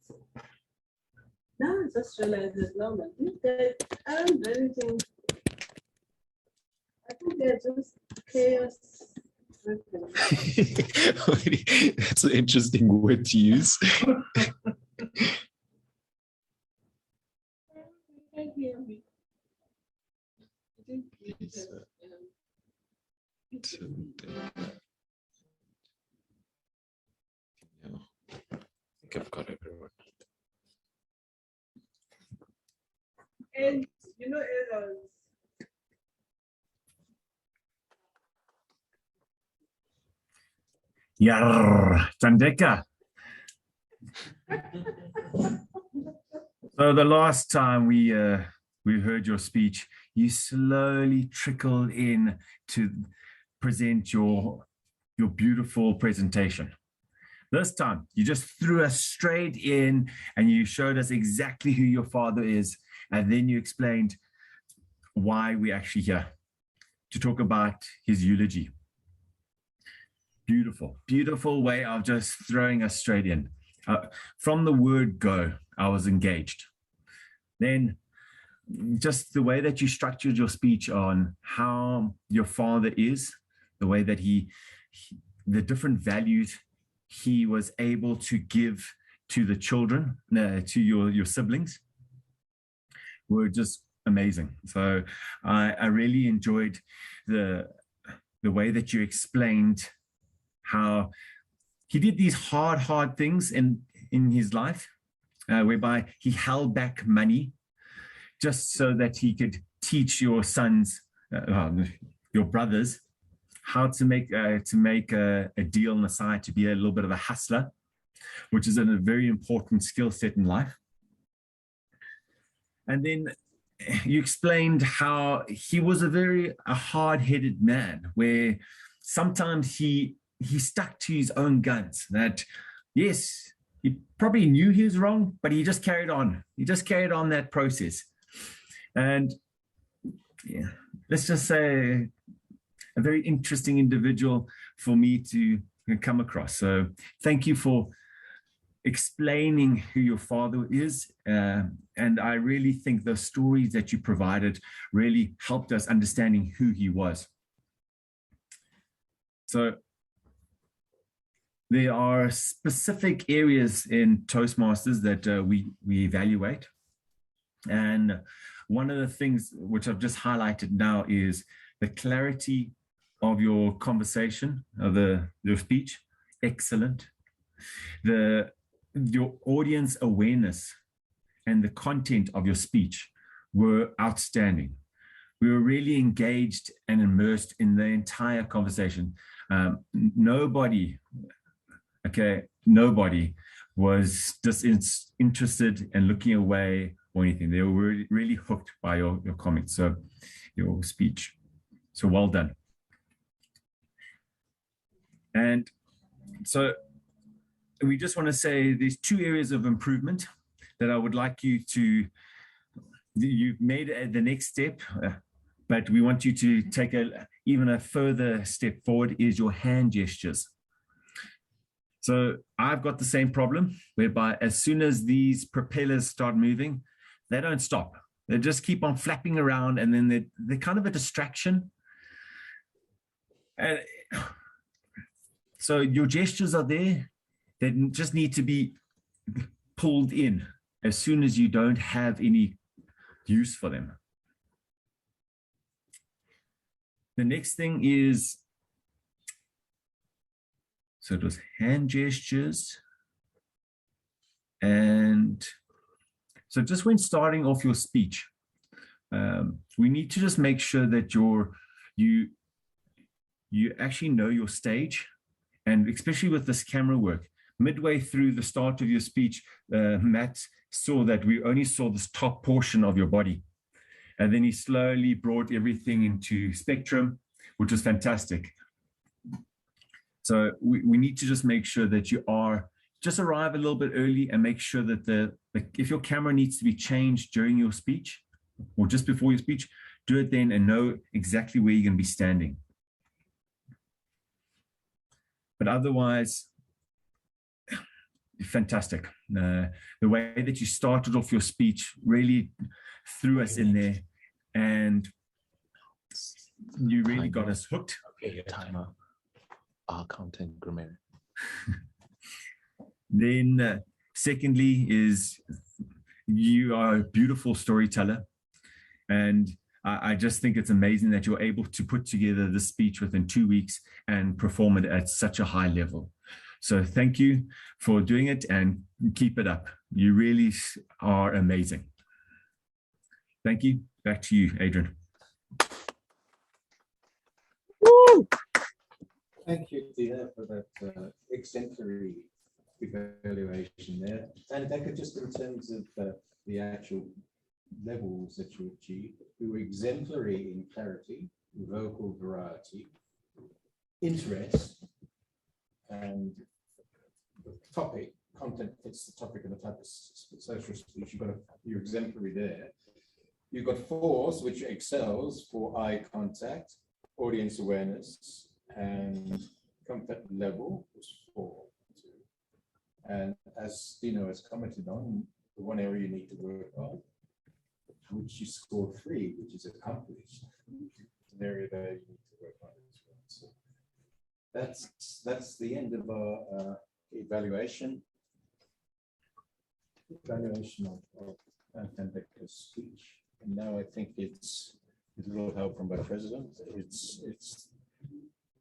now I just realized it's normal. These guys aren't do anything. I think they're just chaos. That's an interesting word to use. I think I've got everyone. And errors. Yarr, Thandeka. So the last time we heard your speech, you slowly trickled in to present your beautiful presentation. This time, you just threw us straight in and you showed us exactly who your father is. And then you explained why we're actually here to talk about his eulogy. Beautiful, beautiful way of just throwing us straight in. From the word go, I was engaged. Then just the way that you structured your speech on how your father is, the way that the different values he was able to give to the children, to your siblings, were just amazing. So I really enjoyed the way that you explained how he did these hard things in his life, whereby he held back money just so that he could teach your sons, your brothers, how to make a deal on the side, to be a little bit of a hustler, which is a very important skill set in life. And then you explained how he was a hard-headed man, where sometimes he stuck to his own guns, that yes, he probably knew he was wrong, but he just carried on. He just carried on that process. And yeah, let's just say a very interesting individual for me to come across. So thank you for explaining who your father is. And I really think the stories that you provided really helped us understanding who he was. So there are specific areas in Toastmasters that we evaluate. And one of the things which I've just highlighted now is the clarity of your conversation, of your speech, excellent. Your audience awareness and the content of your speech were outstanding. We were really engaged and immersed in the entire conversation. Nobody was just interested and looking away or anything. They were really hooked by your comments, so your speech. So well done. And so we just want to say there's 2 areas of improvement that I would like you to, you've made the next step, but we want you to take even a further step forward is your hand gestures. So I've got the same problem whereby as soon as these propellers start moving, they don't stop. They just keep on flapping around, and then they're kind of a distraction. And so your gestures are there. They just need to be pulled in as soon as you don't have any use for them. The next thing is, so it was hand gestures. And so just when starting off your speech, we need to just make sure that you actually know your stage. And especially with this camera work, midway through the start of your speech, Matt saw that we only saw this top portion of your body. And then he slowly brought everything into spectrum, which was fantastic. So we need to just make sure that just arrive a little bit early and make sure that if your camera needs to be changed during your speech or just before your speech, do it then and know exactly where you're going to be standing. But otherwise, fantastic. The way that you started off your speech really threw us in there, and you really got us hooked. Okay, timer. Our content grammar. Then secondly is you are a beautiful storyteller, and I just think it's amazing that you're able to put together the speech within 2 weeks and perform it at such a high level. So thank you for doing it and keep it up. You really are amazing. Thank you. Back to you, Adrian. Woo! Thank you, Tina, for that exemplary evaluation there. And Becca, just in terms of the actual levels that you achieved, we were exemplary in clarity, vocal variety, interest, and the topic, content fits the topic and the type of social speech. You're exemplary there. You've got force, which excels for eye contact, audience awareness, and comfort level was 4. And as Dino has commented on, the one area you need to work on, which you scored 3, which is accomplished. It's an area that you need to work on as well. So that's the end of our evaluation of Becca's speech. And now I think it's with a little help from my president. It's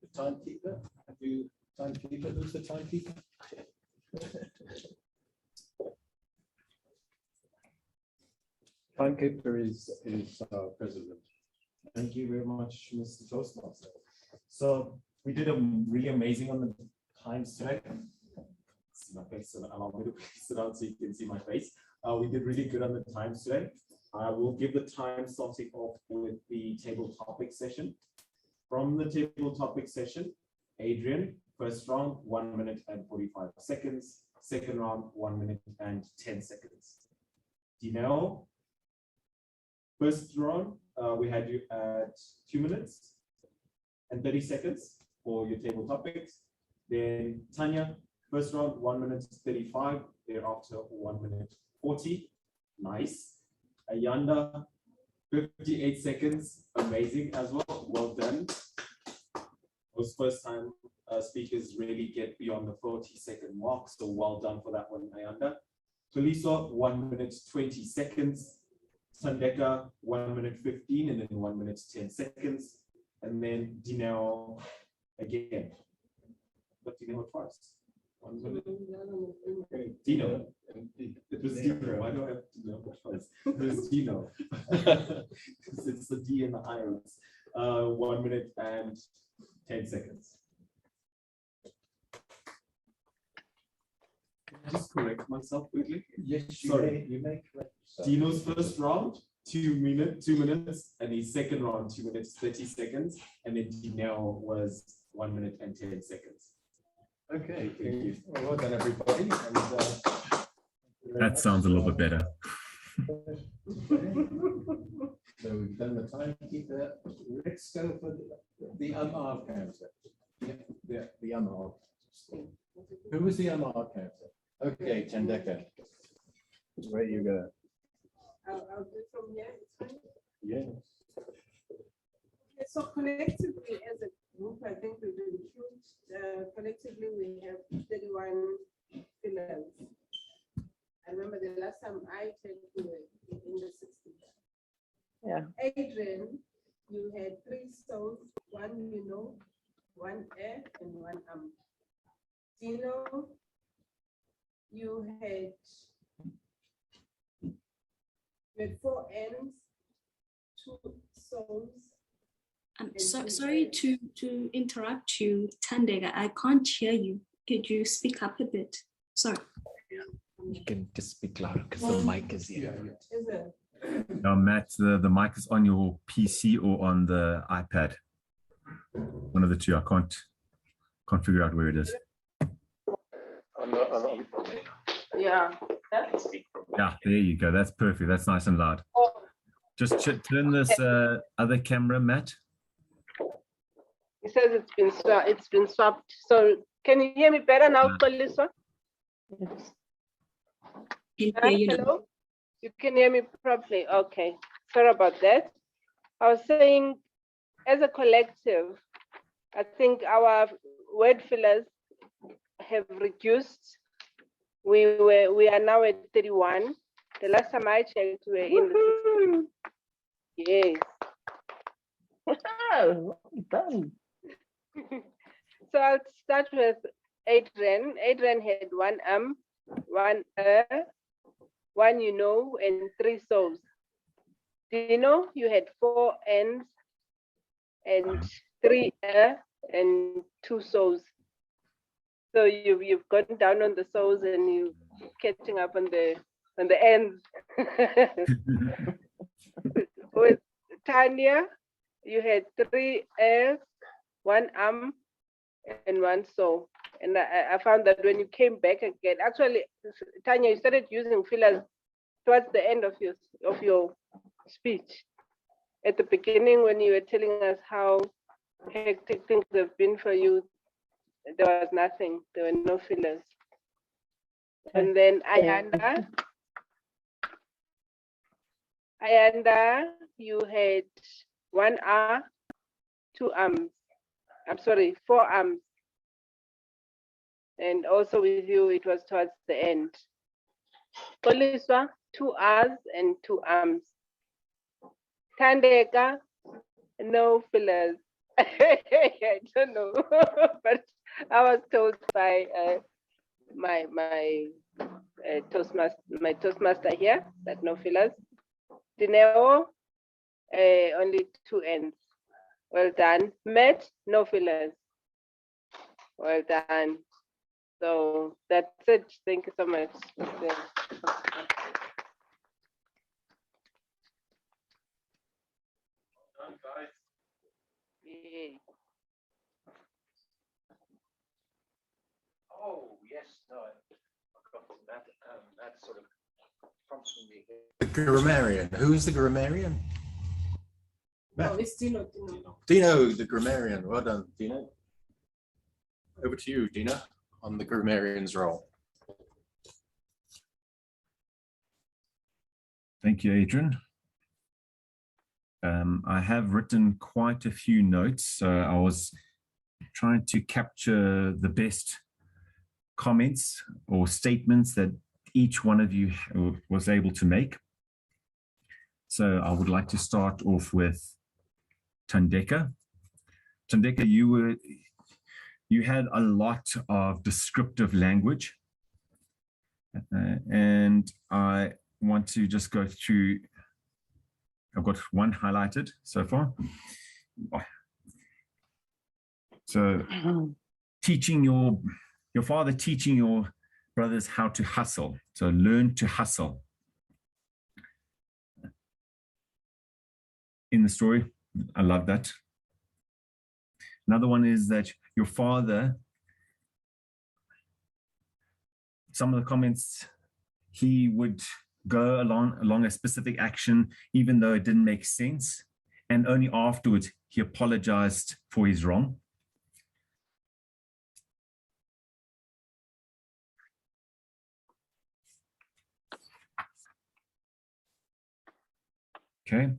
the timekeeper. Have you timekeeper? Who's the timekeeper? Timekeeper is our president. Thank you very much, Mr. Toastmaster. So we did a really amazing on the times today. See my face, so allow me to sit down so you can see my face. We did really good on the times today. I will give the time starting off with the table topic session. From the table topic session, Adrian, first round, 1 minute and 45 seconds. second round, 1 minute and 10 seconds. Dineo, first round, we had you at 2 minutes and 30 seconds for your table topics. Then Tanya, first round, 1 minute 35, thereafter 1 minute 40. Nice. Ayanda, 58 seconds, amazing as well. Well done. Those first time speakers really get beyond the 40-second mark, so well done for that one, Ayanda. Tuliso, 1 minute 20 seconds. Sandeka, 1 minute 15, and then 1 minute 10 seconds. And then Dineo again. But Dineo first. 1 minute. Dino. It was Dino. I don't have Dino first. It was Dino. It's the D and the I. 1 minute and 10 seconds. Can I just correct myself quickly? Yes, Sorry. you may correct yourself. Dino's first round, 2 minutes, and his second round, 2 minutes, 30 seconds, and then Dino was 1 minute and 10 seconds. Okay, thank you. Well done, everybody. And, That sounds a little bit better. so we've done the timekeeper. Let's go for the MR counter. The MR. Who was the MR counter? Okay, Tandeka. Where you go? I'll do from here. It's fine. Yes. Okay, so collectively as a group, I think we will shoot. Collectively, we have 31 fillers. I remember the last time I checked, we were in the 60s. Yeah. Adrian, you had 3 souls, 1 1 air, and 1 Dino, you had 4 ends, 2 souls. I'm and so 2 sorry airs. to interrupt you, Tandega. I can't hear you. Could you speak up a bit? Sorry. You can just speak louder because the mic is here. Is it? Now, Matt, the mic is on your PC or on the iPad. One of the two. I can't figure out where it is. Yeah. Yeah, there you go. That's perfect. That's nice and loud. Just turn this other camera, Matt. He says it's been swapped. So can you hear me better now, Kolisa? Hello? You can hear me properly. Okay. Sorry about that. I was saying, as a collective, I think our word fillers have reduced. We are now at 31. The last time I checked, we were in the 60s. Yes. Well done. So I'll start with Adrian. Adrian had 1 1 1 and 3 souls. Dino, you had 4 ends and 3 and 2 souls. So you've gone down on the souls and you catching up on the ends. With Tanya, you had 3 airs, 1 and 1 soul. And I found that when you came back again, actually, Tanya, you started using fillers towards the end of your speech. At the beginning, when you were telling us how hectic things have been for you, there was nothing. There were no fillers. And then Ayanda, you had 1 2 arms. I'm sorry, 4 arms. And also with you, it was towards the end. Poliswa, 2 R's and 2 arms. Tandeka, no fillers. I don't know, but I was told by my Toastmaster here that no fillers. Dineo, only 2 ends. Well done. Matt, no fillers. Well done. So that's it. Thank you so much. Yeah. Oh, yes, no. The grammarian. Who is the grammarian? No, it's Dino. Dino. Dino, the grammarian. Well done, Dino. Over to you, Dina, on the grammarian's role. Thank you, Adrian. I have written quite a few notes, so I was trying to capture the best comments or statements that each one of you was able to make. So I would like to start off with Thandeka. Thandeka, you had a lot of descriptive language, and I want to just go through. I've got one highlighted so far. So teaching your father teaching your brothers how to hustle. So learn to hustle. In the story, I love that. Another one is that your father, some of the comments, he would go along a specific action, even though it didn't make sense. And only afterwards, he apologized for his wrong. Okay,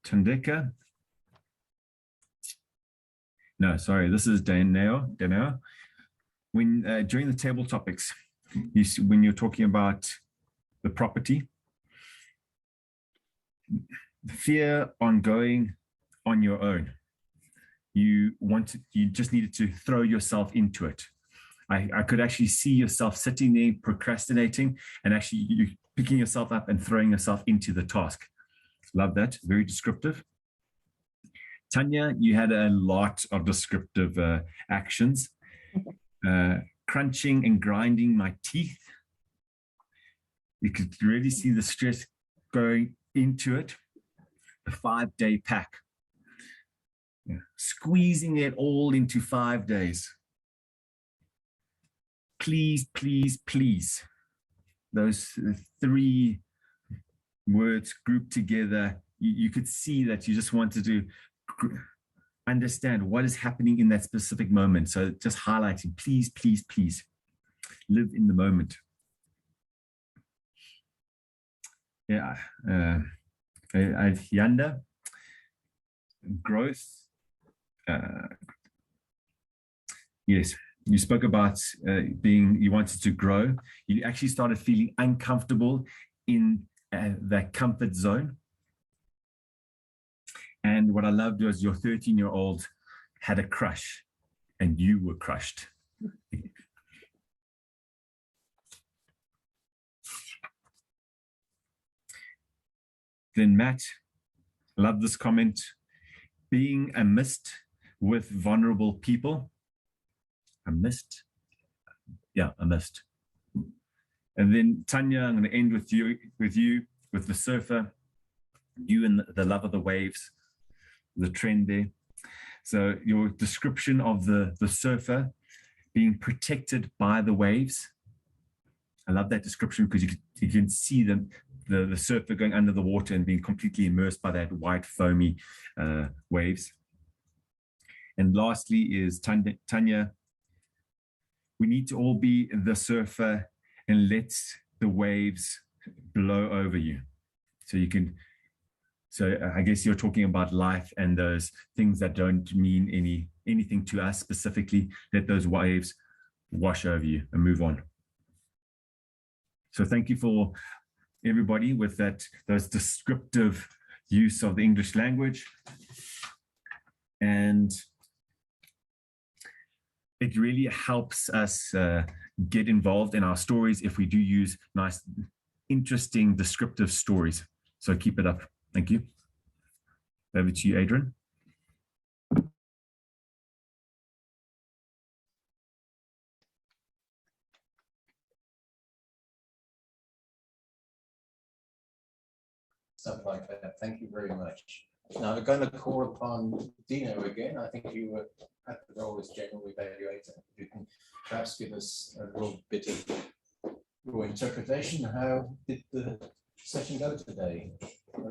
Thandeka. No, sorry, this is Daneo. When during the table topics, when you're talking about the property, fear on going on your own. You just needed to throw yourself into it. I could actually see yourself sitting there procrastinating and actually you picking yourself up and throwing yourself into the task. Love that, very descriptive. Tanya, you had a lot of descriptive actions. Crunching and grinding my teeth. You could really see the stress going into it. The 5-day pack. Yeah. Squeezing it all into 5 days. Please, please, please. Those 3 words grouped together, you could see that you just wanted to understand what is happening in that specific moment. So just highlighting, please, please, please live in the moment. Yeah, Yanda, growth. Yes, you spoke about you wanted to grow. You actually started feeling uncomfortable in that comfort zone. And what I loved was your 13-year-old had a crush and you were crushed. Then Matt, I love this comment, being a mist with vulnerable people. A mist? Yeah, a mist. And then Tanya, I'm going to end with you, with the surfer, you and the love of the waves, the trend there. So your description of the surfer being protected by the waves. I love that description because you can see the surfer going under the water and being completely immersed by that white foamy waves. And lastly is Tanya, we need to all be the surfer and let the waves blow over you. So I guess you're talking about life and those things that don't mean anything to us specifically. Let those waves wash over you and move on. So thank you for everybody with those descriptive use of the English language. And it really helps us get involved in our stories if we do use nice, interesting, descriptive stories. So keep it up. Thank you. Over to you, Adrian. Stuff like that. Thank you very much. Now we're going to call upon Dino again. I think you were at the role as general evaluator. You can perhaps give us a little bit of your interpretation, how did the session go today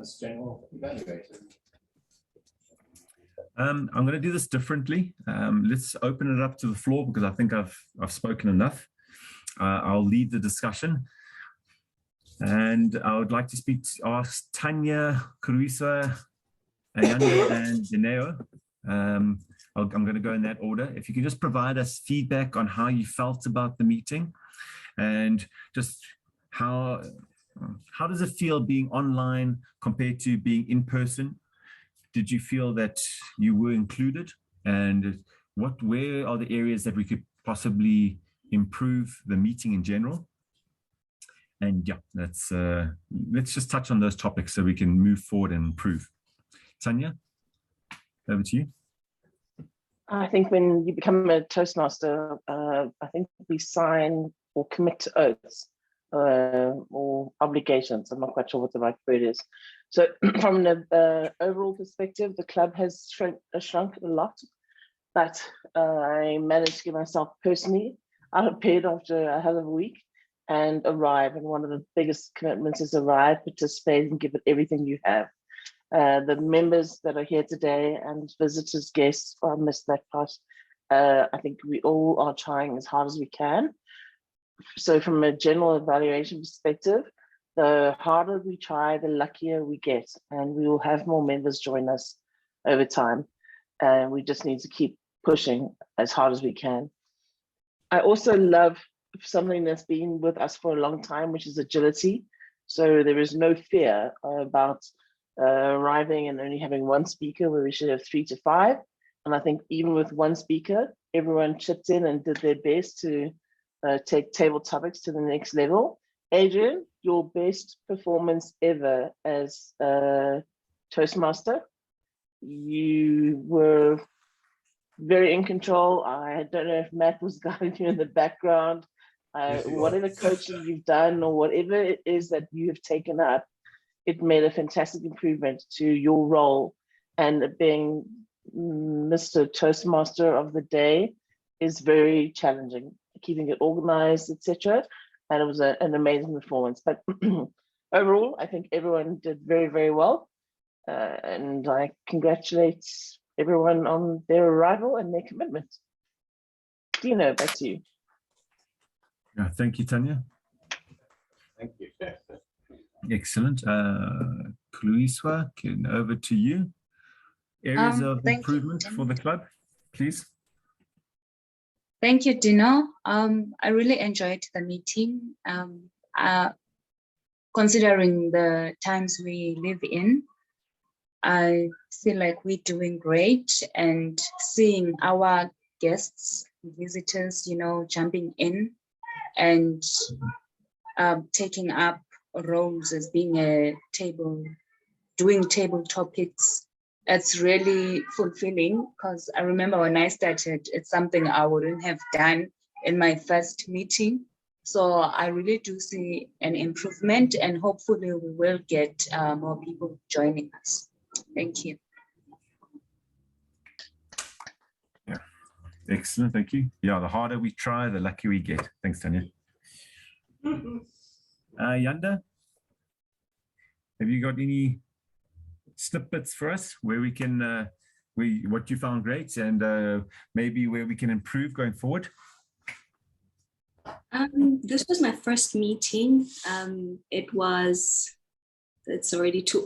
as general evaluator? I'm going to do this differently. Let's open it up to the floor because I think I've spoken enough. I'll lead the discussion. And I would like to ask Tanya, Khuluiswa, Ayanda, and Dineo. I'm going to go in that order. If you can just provide us feedback on how you felt about the meeting and just how does it feel being online compared to being in person? Did you feel that you were included? And where are the areas that we could possibly improve the meeting in general? And yeah, let's just touch on those topics so we can move forward and improve. Tanya, over to you. I think when you become a Toastmaster, I think we sign or commit to oaths or obligations. I'm not quite sure what the right word is. So from the overall perspective, the club has shrunk a lot, but I managed to get myself personally out of bed after a hell of a week and arrive. And one of the biggest commitments is arrive, participate, and give it everything you have. The members that are here today and visitors, guests, I missed that part. I think we all are trying as hard as we can. So from a general evaluation perspective, the harder we try, the luckier we get, and we will have more members join us over time. And we just need to keep pushing as hard as we can. I also love something that's been with us for a long time, which is agility. So there is no fear about arriving and only having one speaker where we should have 3 to 5. And I think even with one speaker, everyone chipped in and did their best to take table topics to the next level. Adrian, your best performance ever as Toastmaster. You were very in control. I don't know if Matt was guiding you in the background. Whatever coaching you've done or whatever it is that you have taken up, it made a fantastic improvement to your role. And being Mr. Toastmaster of the day is very challenging, keeping it organized, etc. And it was an amazing performance. But overall, I think everyone did very, very well. And I congratulate everyone on their arrival and their commitment. Dino, back to you. Yeah, thank you, Tanya. Thank you. Excellent. Khuluiswa, over to you. Areas of improvement for the club, please. Thank you, Dino. I really enjoyed the meeting. Considering the times we live in, I feel like we're doing great, and seeing our guests, visitors, jumping in and taking up roles as being doing table topics. It's really fulfilling, because I remember when I started, it's something I wouldn't have done in my first meeting. So I really do see an improvement, and hopefully we will get more people joining us. Thank you. Yeah, excellent, thank you. Yeah, the harder we try, the luckier we get. Thanks, Tanya. Yanda, have you got any snippets for us where we can, what you found great and maybe where we can improve going forward? This was my first meeting. It's already 2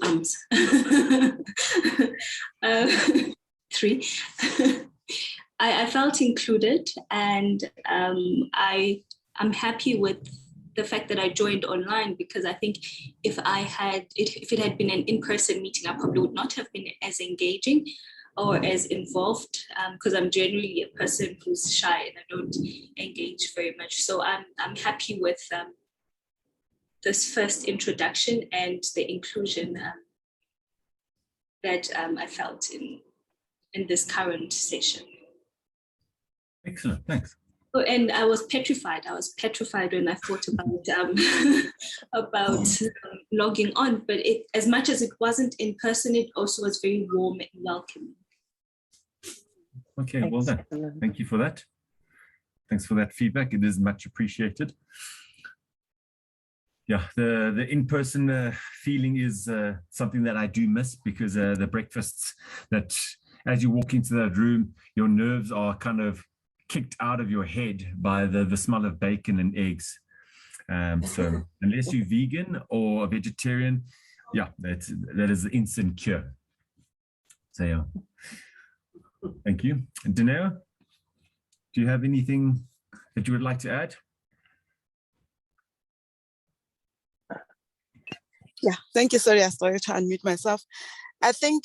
3. I felt included, and I'm happy with the fact that I joined online, because I think if it had been an in-person meeting, I probably would not have been as engaging or as involved, because I'm generally a person who's shy and I don't engage very much. So I'm happy with this first introduction and the inclusion that I felt in this current session. Excellent, thanks. Oh, and I was petrified. When I thought about logging on. But as much as it wasn't in person, it also was very warm and welcoming. Okay, well done. Thank you for that. Thanks for that feedback. It is much appreciated. yeah, the in-person feeling is something that I do miss, because the breakfasts that, as you walk into that room, your nerves are kind of kicked out of your head by the smell of bacon and eggs. So unless you're vegan or a vegetarian, yeah, that is the instant cure. So yeah, thank you. Danelle, do you have anything that you would like to add? Yeah, thank you. Sorry, I started to unmute myself. I think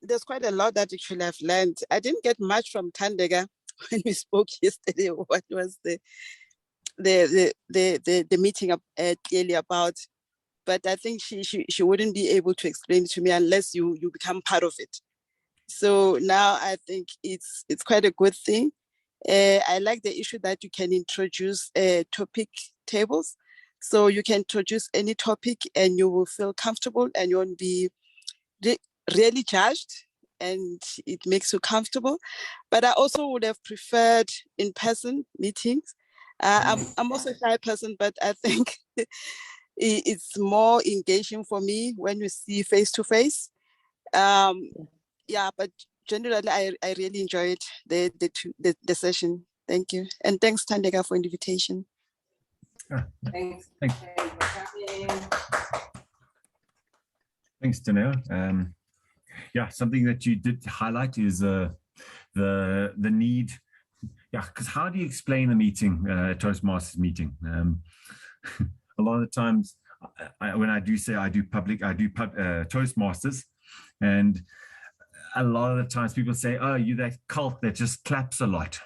there's quite a lot that actually I've learned. I didn't get much from Thandeka when we spoke yesterday. What was the meeting clearly about? But I think she wouldn't be able to explain it to me unless you become part of it. So now I think it's quite a good thing. I like the issue that you can introduce topic tables. So you can introduce any topic and you will feel comfortable and you won't be really judged, and it makes you comfortable. But I also would have preferred in-person meetings. I'm also a shy person, but I think it's more engaging for me when you see face-to-face. Yeah, but generally, I really enjoyed the session. Thank you. And thanks, Thandeka, for the invitation. Thanks. Thanks, Danelle. Yeah, something that you did highlight is the need. Yeah, because how do you explain a meeting, Toastmasters meeting? A lot of the times, when I do say I do Toastmasters, and a lot of the times people say, "Oh, you're that cult that just claps a lot."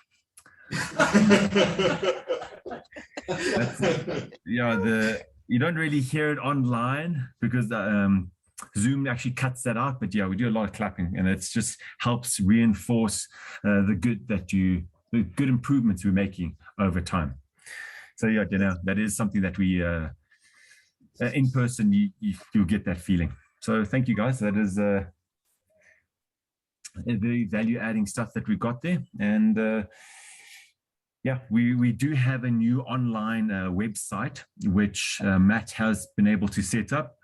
You don't really hear it online because Zoom actually cuts that out. But yeah, we do a lot of clapping, and it just helps reinforce the good improvements we're making over time. So yeah, that is something that we in person you'll get that feeling. So thank you guys. That is very value-adding stuff that we got there, and. Yeah, we do have a new online website, which Matt has been able to set up.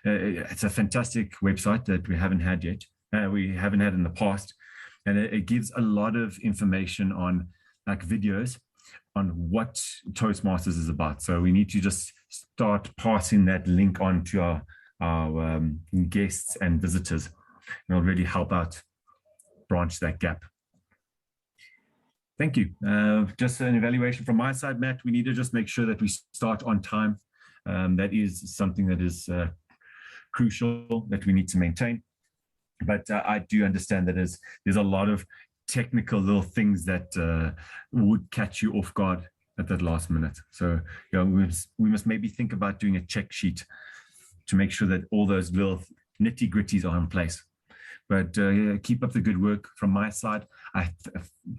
It's a fantastic website that we haven't had yet. We haven't had in the past. And it gives a lot of information on like videos on what Toastmasters is about. So we need to just start passing that link on to our guests and visitors. And it'll really help out branch that gap. Thank you. Just an evaluation from my side, Matt. We need to just make sure that we start on time. That is something that is crucial that we need to maintain. But I do understand that there's a lot of technical little things that would catch you off guard at that last minute. So we must maybe think about doing a check sheet to make sure that all those little nitty gritties are in place. But keep up the good work from my side. I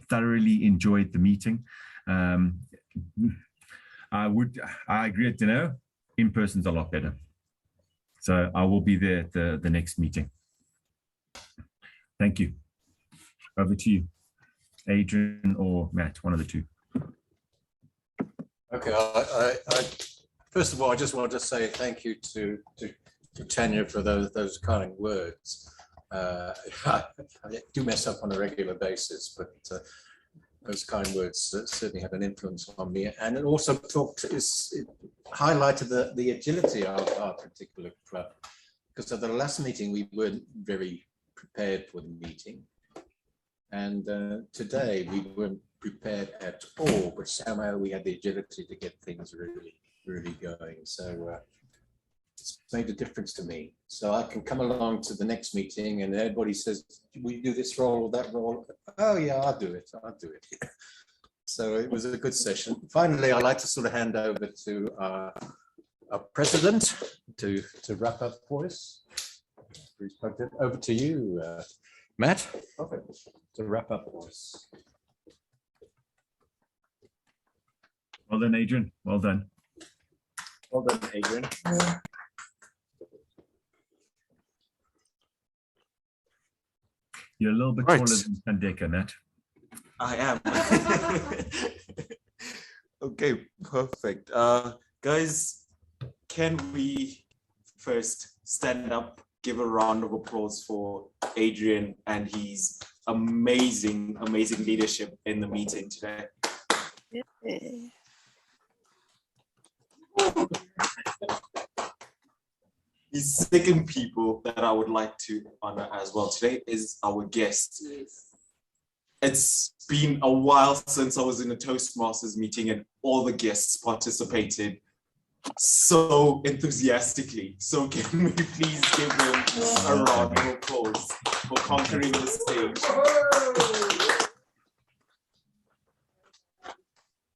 thoroughly enjoyed the meeting. I agree with Danelle, in person's a lot better. So I will be there at the next meeting. Thank you. Over to you, Adrian or Matt, one of the two. Okay, first of all, I just want to say thank you to Tanya for those kind words. I do mess up on a regular basis, but those kind words certainly had an influence on me, and it also highlighted the agility of our particular club. Because at the last meeting we weren't very prepared for the meeting, and today we weren't prepared at all, but somehow we had the agility to get things really going. So it's made a difference to me. So I can come along to the next meeting and everybody says, we do this role or that role. Oh yeah, I'll do it. So it was a good session. Finally, I'd like to sort of hand over to our president to wrap up for us. Over to you, Matt. Perfect. To wrap up for us. Well done, Adrian. Well done. Well done, Adrian. Yeah. You're a little bit taller than Thandeka, Matt. I am. Okay, perfect. Guys, can we first stand up, give a round of applause for Adrian and his amazing, amazing leadership in the meeting today. The second people that I would like to honor as well today is our guest. It's been a while since I was in a Toastmasters meeting and all the guests participated so enthusiastically. So can we please give him a round of applause for conquering the stage?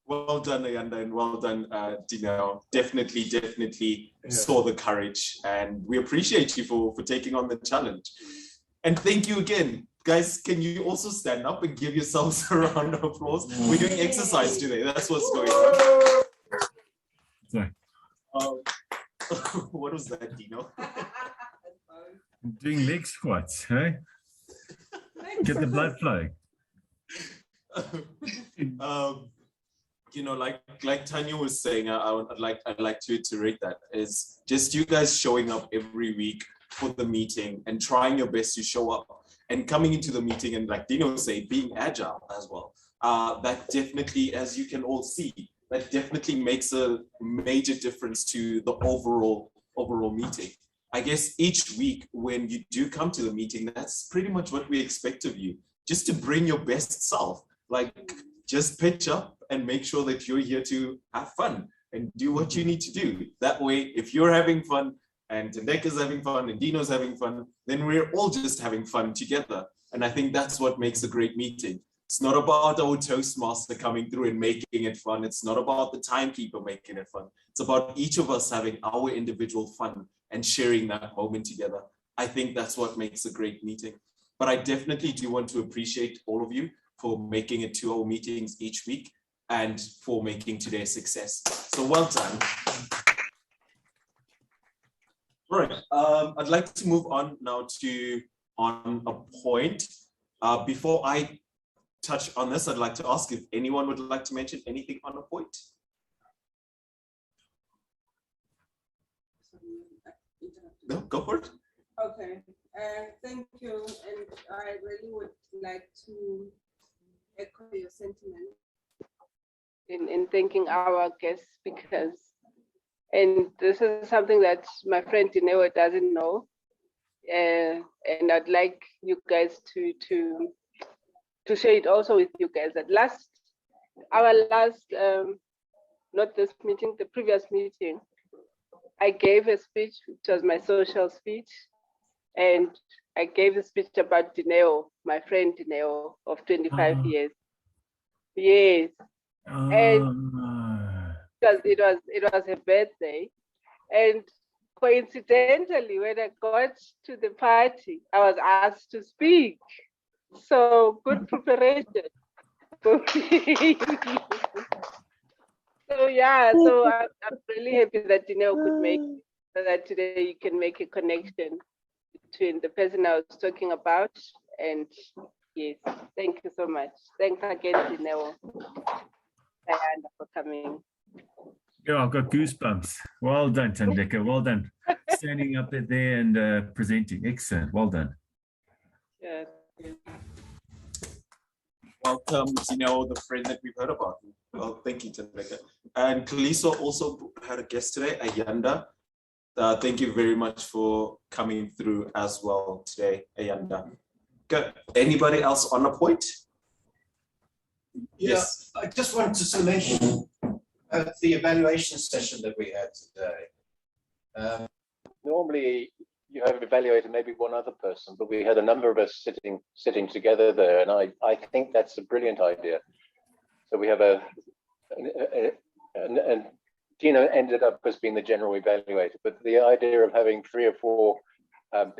Well done, Ayanda, and well done, Dino. Definitely saw the courage, and we appreciate you for taking on the challenge. And thank you again. Guys, can you also stand up and give yourselves a round of applause? We're doing exercise today. That's what's going on. Sorry. What was that, Dino? I'm doing leg squats, hey? Get the blood flowing. You know, like Tanya was saying, I'd like to iterate that is just you guys showing up every week for the meeting and trying your best to show up and coming into the meeting and, like Dino say, being agile as well. That definitely, as you can all see, that definitely makes a major difference to the overall meeting. I guess each week when you do come to the meeting, that's pretty much what we expect of you, just to bring your best self. Like, just pitch up and make sure that you're here to have fun and do what you need to do. That way, if you're having fun and Tendeka's having fun and Dino's having fun, then we're all just having fun together. And I think that's what makes a great meeting. It's not about our Toastmaster coming through and making it fun. It's not about the timekeeper making it fun. It's about each of us having our individual fun and sharing that moment together. I think that's what makes a great meeting. But I definitely do want to appreciate all of you for making it to our meetings each week and for making today a success. So well done. All right, I'd like to move on now to on a point. Before I touch on this, I'd like to ask if anyone would like to mention anything on a point. No, go for it. Okay, thank you. And I really would like to echo your sentiment in thanking our guests, because, and this is something that my friend Dineo doesn't know, and I'd like you guys to share it also with you guys. That our last, not this meeting, the previous meeting, I gave a speech, which was my social speech, and I gave a speech about Dineo, my friend Dineo of 25 years. Yes. And it was her birthday. And coincidentally, when I got to the party, I was asked to speak. So good preparation for me. So yeah, so I'm really happy that Dineo could make it, so that today you can make a connection between the person I was talking about and yes, thank you so much. Thanks again, Dineo, Diana, for coming. Yeah, I've got goosebumps. Well done, Tandeka. Well done. Standing up there and presenting. Excellent. Well done. Yeah. Welcome, Dineo, the friend that we've heard about. Well, thank you, Tandeka. And Kaliso also had a guest today, Ayanda. Thank you very much for coming through as well today, Ayanda. Good. Anybody else on a point? Yeah, yes. I just wanted to mention the evaluation session that we had today. Normally, you have evaluated maybe one other person, but we had a number of us sitting together there, and I think that's a brilliant idea. So we have and Dino ended up as being the general evaluator, but the idea of having 3 or 4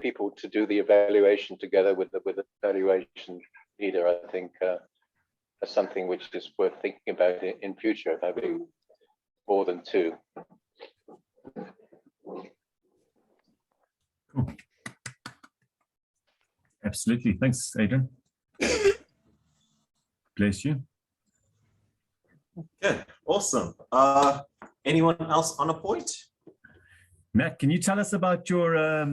people to do the evaluation together with the evaluation leader, I think that's something which is worth thinking about in future, of having more than 2. Cool. Absolutely. Thanks, Adrian. Bless you. Okay, awesome. Anyone else on a point? Matt, can you tell us about your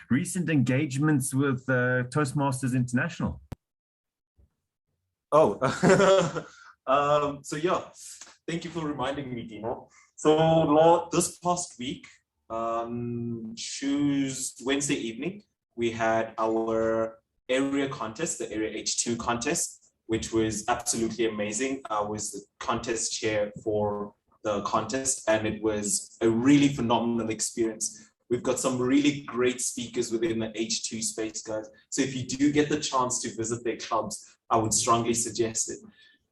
recent engagements with Toastmasters International? Oh, so yeah, thank you for reminding me, Dino. So this past week, Wednesday evening, we had our area contest, the Area H2 contest, which was absolutely amazing. I was the contest chair for the contest, and it was a really phenomenal experience. We've got some really great speakers within the H2 space, guys. So if you do get the chance to visit their clubs, I would strongly suggest it.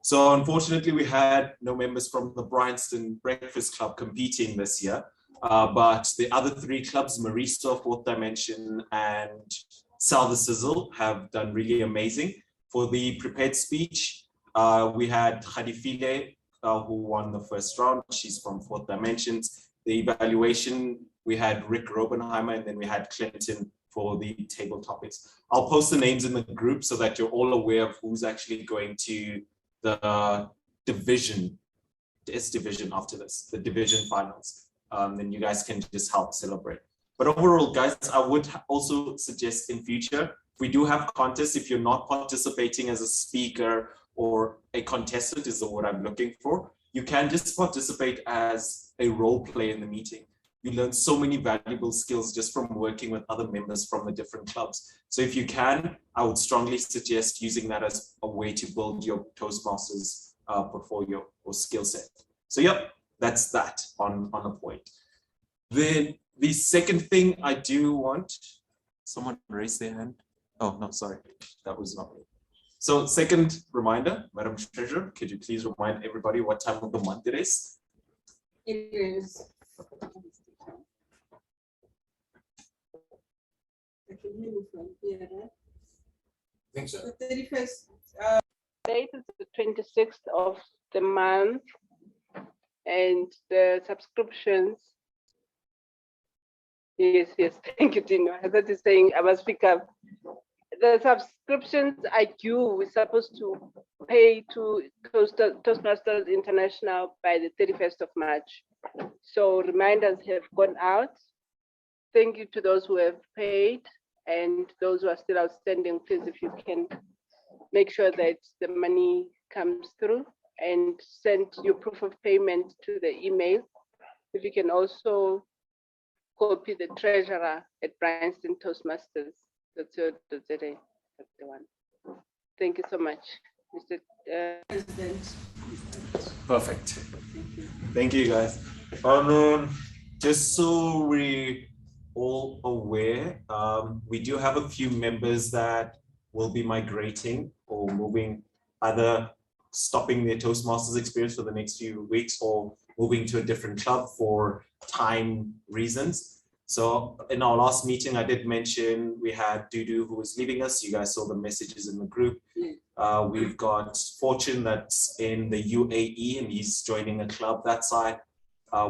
So unfortunately, we had no members from the Bryanston Breakfast Club competing this year, but the other three clubs, Maristo, Fourth Dimension, and Sal the Sizzle, have done really amazing. For the prepared speech, we had Khadifile, who won the first round. She's from Fourth Dimensions. The evaluation, we had Rick Robenheimer, and then we had Clinton for the table topics. I'll post the names in the group so that you're all aware of who's actually going to the division, the S division after this, the division finals. Then you guys can just help celebrate. But overall, guys, I would also suggest in future, if we do have contests, if you're not participating as a speaker or a contestant is the word I'm looking for, you can just participate as a role play in the meeting. You learn so many valuable skills just from working with other members from the different clubs. So if you can, I would strongly suggest using that as a way to build your Toastmasters portfolio or skill set. So yep, that's that on a point. Then the second thing I do want, someone raise their hand. Oh, no, sorry, that was not me. So second reminder, Madam Treasurer, could you please remind everybody what time of the month it is? It is. I think so. The 31st. Date is the 26th of the month, and the subscriptions. Yes, thank you, Dino. I thought you're saying I must pick up. The subscriptions are due. We're supposed to pay to Toastmasters International by the 31st of March. So reminders have gone out. Thank you to those who have paid, and those who are still outstanding. Please, if you can make sure that the money comes through and send your proof of payment to the email. If you can also copy the treasurer at Bryanston Toastmasters. That's the one. Thank you so much, Mr. President. Perfect. Thank you, guys. Just so we all aware, we do have a few members that will be migrating or moving, either stopping their Toastmasters experience for the next few weeks or moving to a different club for time reasons. So in our last meeting, I did mention we had Dudu who was leaving us. You guys saw the messages in the group. We've got Fortune that's in the UAE and he's joining a club that side.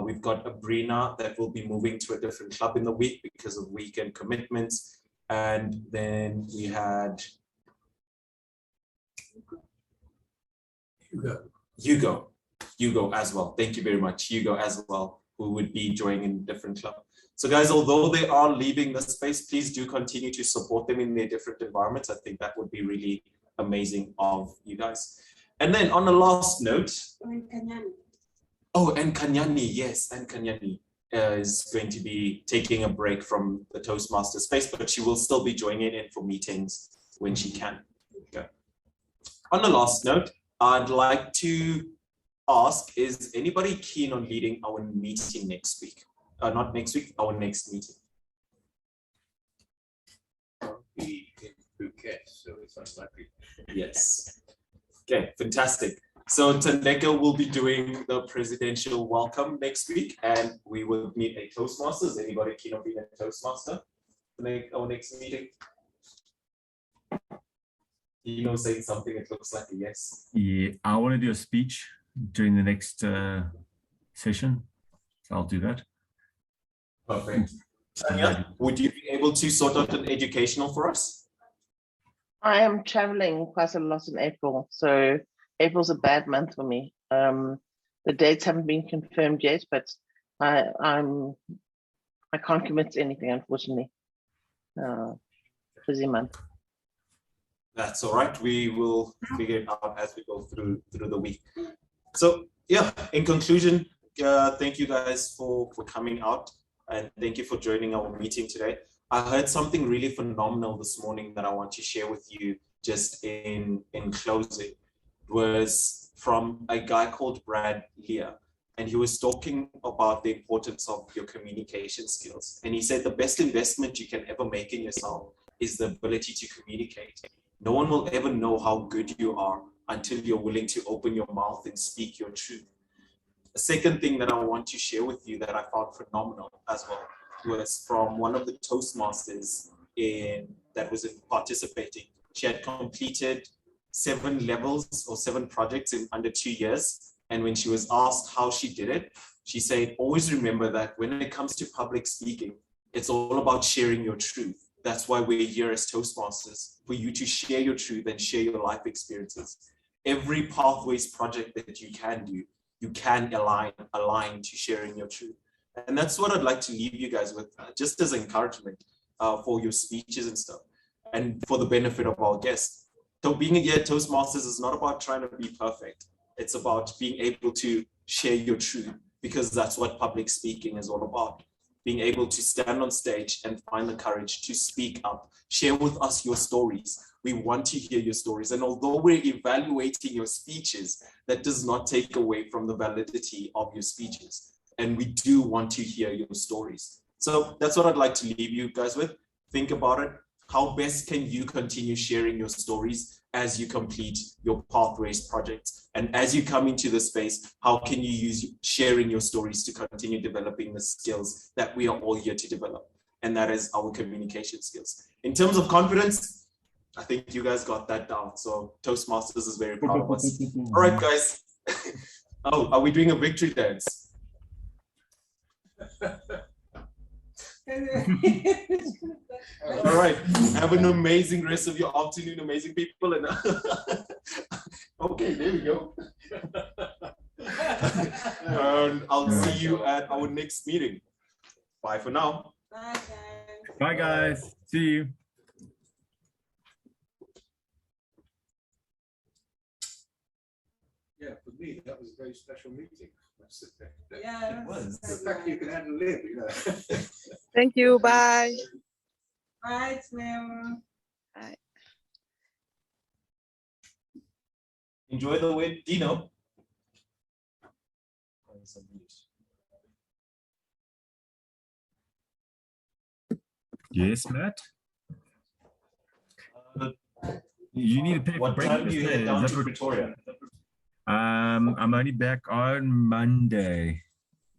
We've got Abrina that will be moving to a different club in the week because of weekend commitments. And then we had Hugo as well. Thank you very much. Hugo as well, who would be joining in a different club. So guys, although they are leaving the space, please do continue to support them in their different environments. I think that would be really amazing of you guys. And then on the last note, and Kanyani, yes, and Kanyani is going to be taking a break from the Toastmaster space, but she will still be joining in for meetings when she can. Okay. On the last note, I'd like to ask, is anybody keen on leading our meeting next week? Not next week, our next meeting. I'll be in Phuket, so it's unlikely. Yes. Okay, fantastic. So Tandeka will be doing the presidential welcome next week, and we will meet a Toastmasters. Anybody keen on being a Toastmaster to make our next meeting? You know, saying something, it looks like a yes. Yeah, I want to do a speech during the next session, so I'll do that. Perfect. Tanya, would you be able to sort out an educational for us? I am traveling quite a lot in April, so April's a bad month for me. The The dates haven't been confirmed yet, but I can't commit to anything, unfortunately. Busy month. That's all right. We will figure it out as we go through the week. So yeah, in conclusion, thank you guys for coming out, and thank you for joining our meeting today. I heard something really phenomenal this morning that I want to share with you just in closing. It was from a guy called Brad Lear, and he was talking about the importance of your communication skills. And he said the best investment you can ever make in yourself is the ability to communicate. No one will ever know how good you are until you're willing to open your mouth and speak your truth. The second thing that I want to share with you that I found phenomenal as well was from one of the Toastmasters that was participating. She had completed 7 levels or 7 projects in under 2 years. And when she was asked how she did it, she said, always remember that when it comes to public speaking, it's all about sharing your truth. That's why we're here as Toastmasters, for you to share your truth and share your life experiences. Every Pathways project that you can do, you can align to sharing your truth. And that's what I'd like to leave you guys with, just as encouragement for your speeches and stuff, and for the benefit of our guests. So being here at Toastmasters is not about trying to be perfect. It's about being able to share your truth, because that's what public speaking is all about. Being able to stand on stage and find the courage to speak up, share with us your stories. We want to hear your stories. And although we're evaluating your speeches, that does not take away from the validity of your speeches. And we do want to hear your stories. So that's what I'd like to leave you guys with. Think about it. How best can you continue sharing your stories as you complete your Pathways projects? And as you come into the space, how can you use sharing your stories to continue developing the skills that we are all here to develop? And that is our communication skills. In terms of confidence, I think you guys got that down. So Toastmasters is very proud of us. All right, guys. Oh, are we doing a victory dance? All right. Have an amazing rest of your afternoon, amazing people. And okay, there we go. And I'll see you at our next meeting. Bye for now. Bye, guys. Bye, guys. See you. Yeah, for me, that was a very special meeting. Yeah, it was. The fact you can handle it, you know. Thank you. Bye. Bye, Tim. Bye. Enjoy the win, Dino. Yes, Matt. You need to pay for What time do breakfast. you head down to Pretoria? I'm only back on Monday.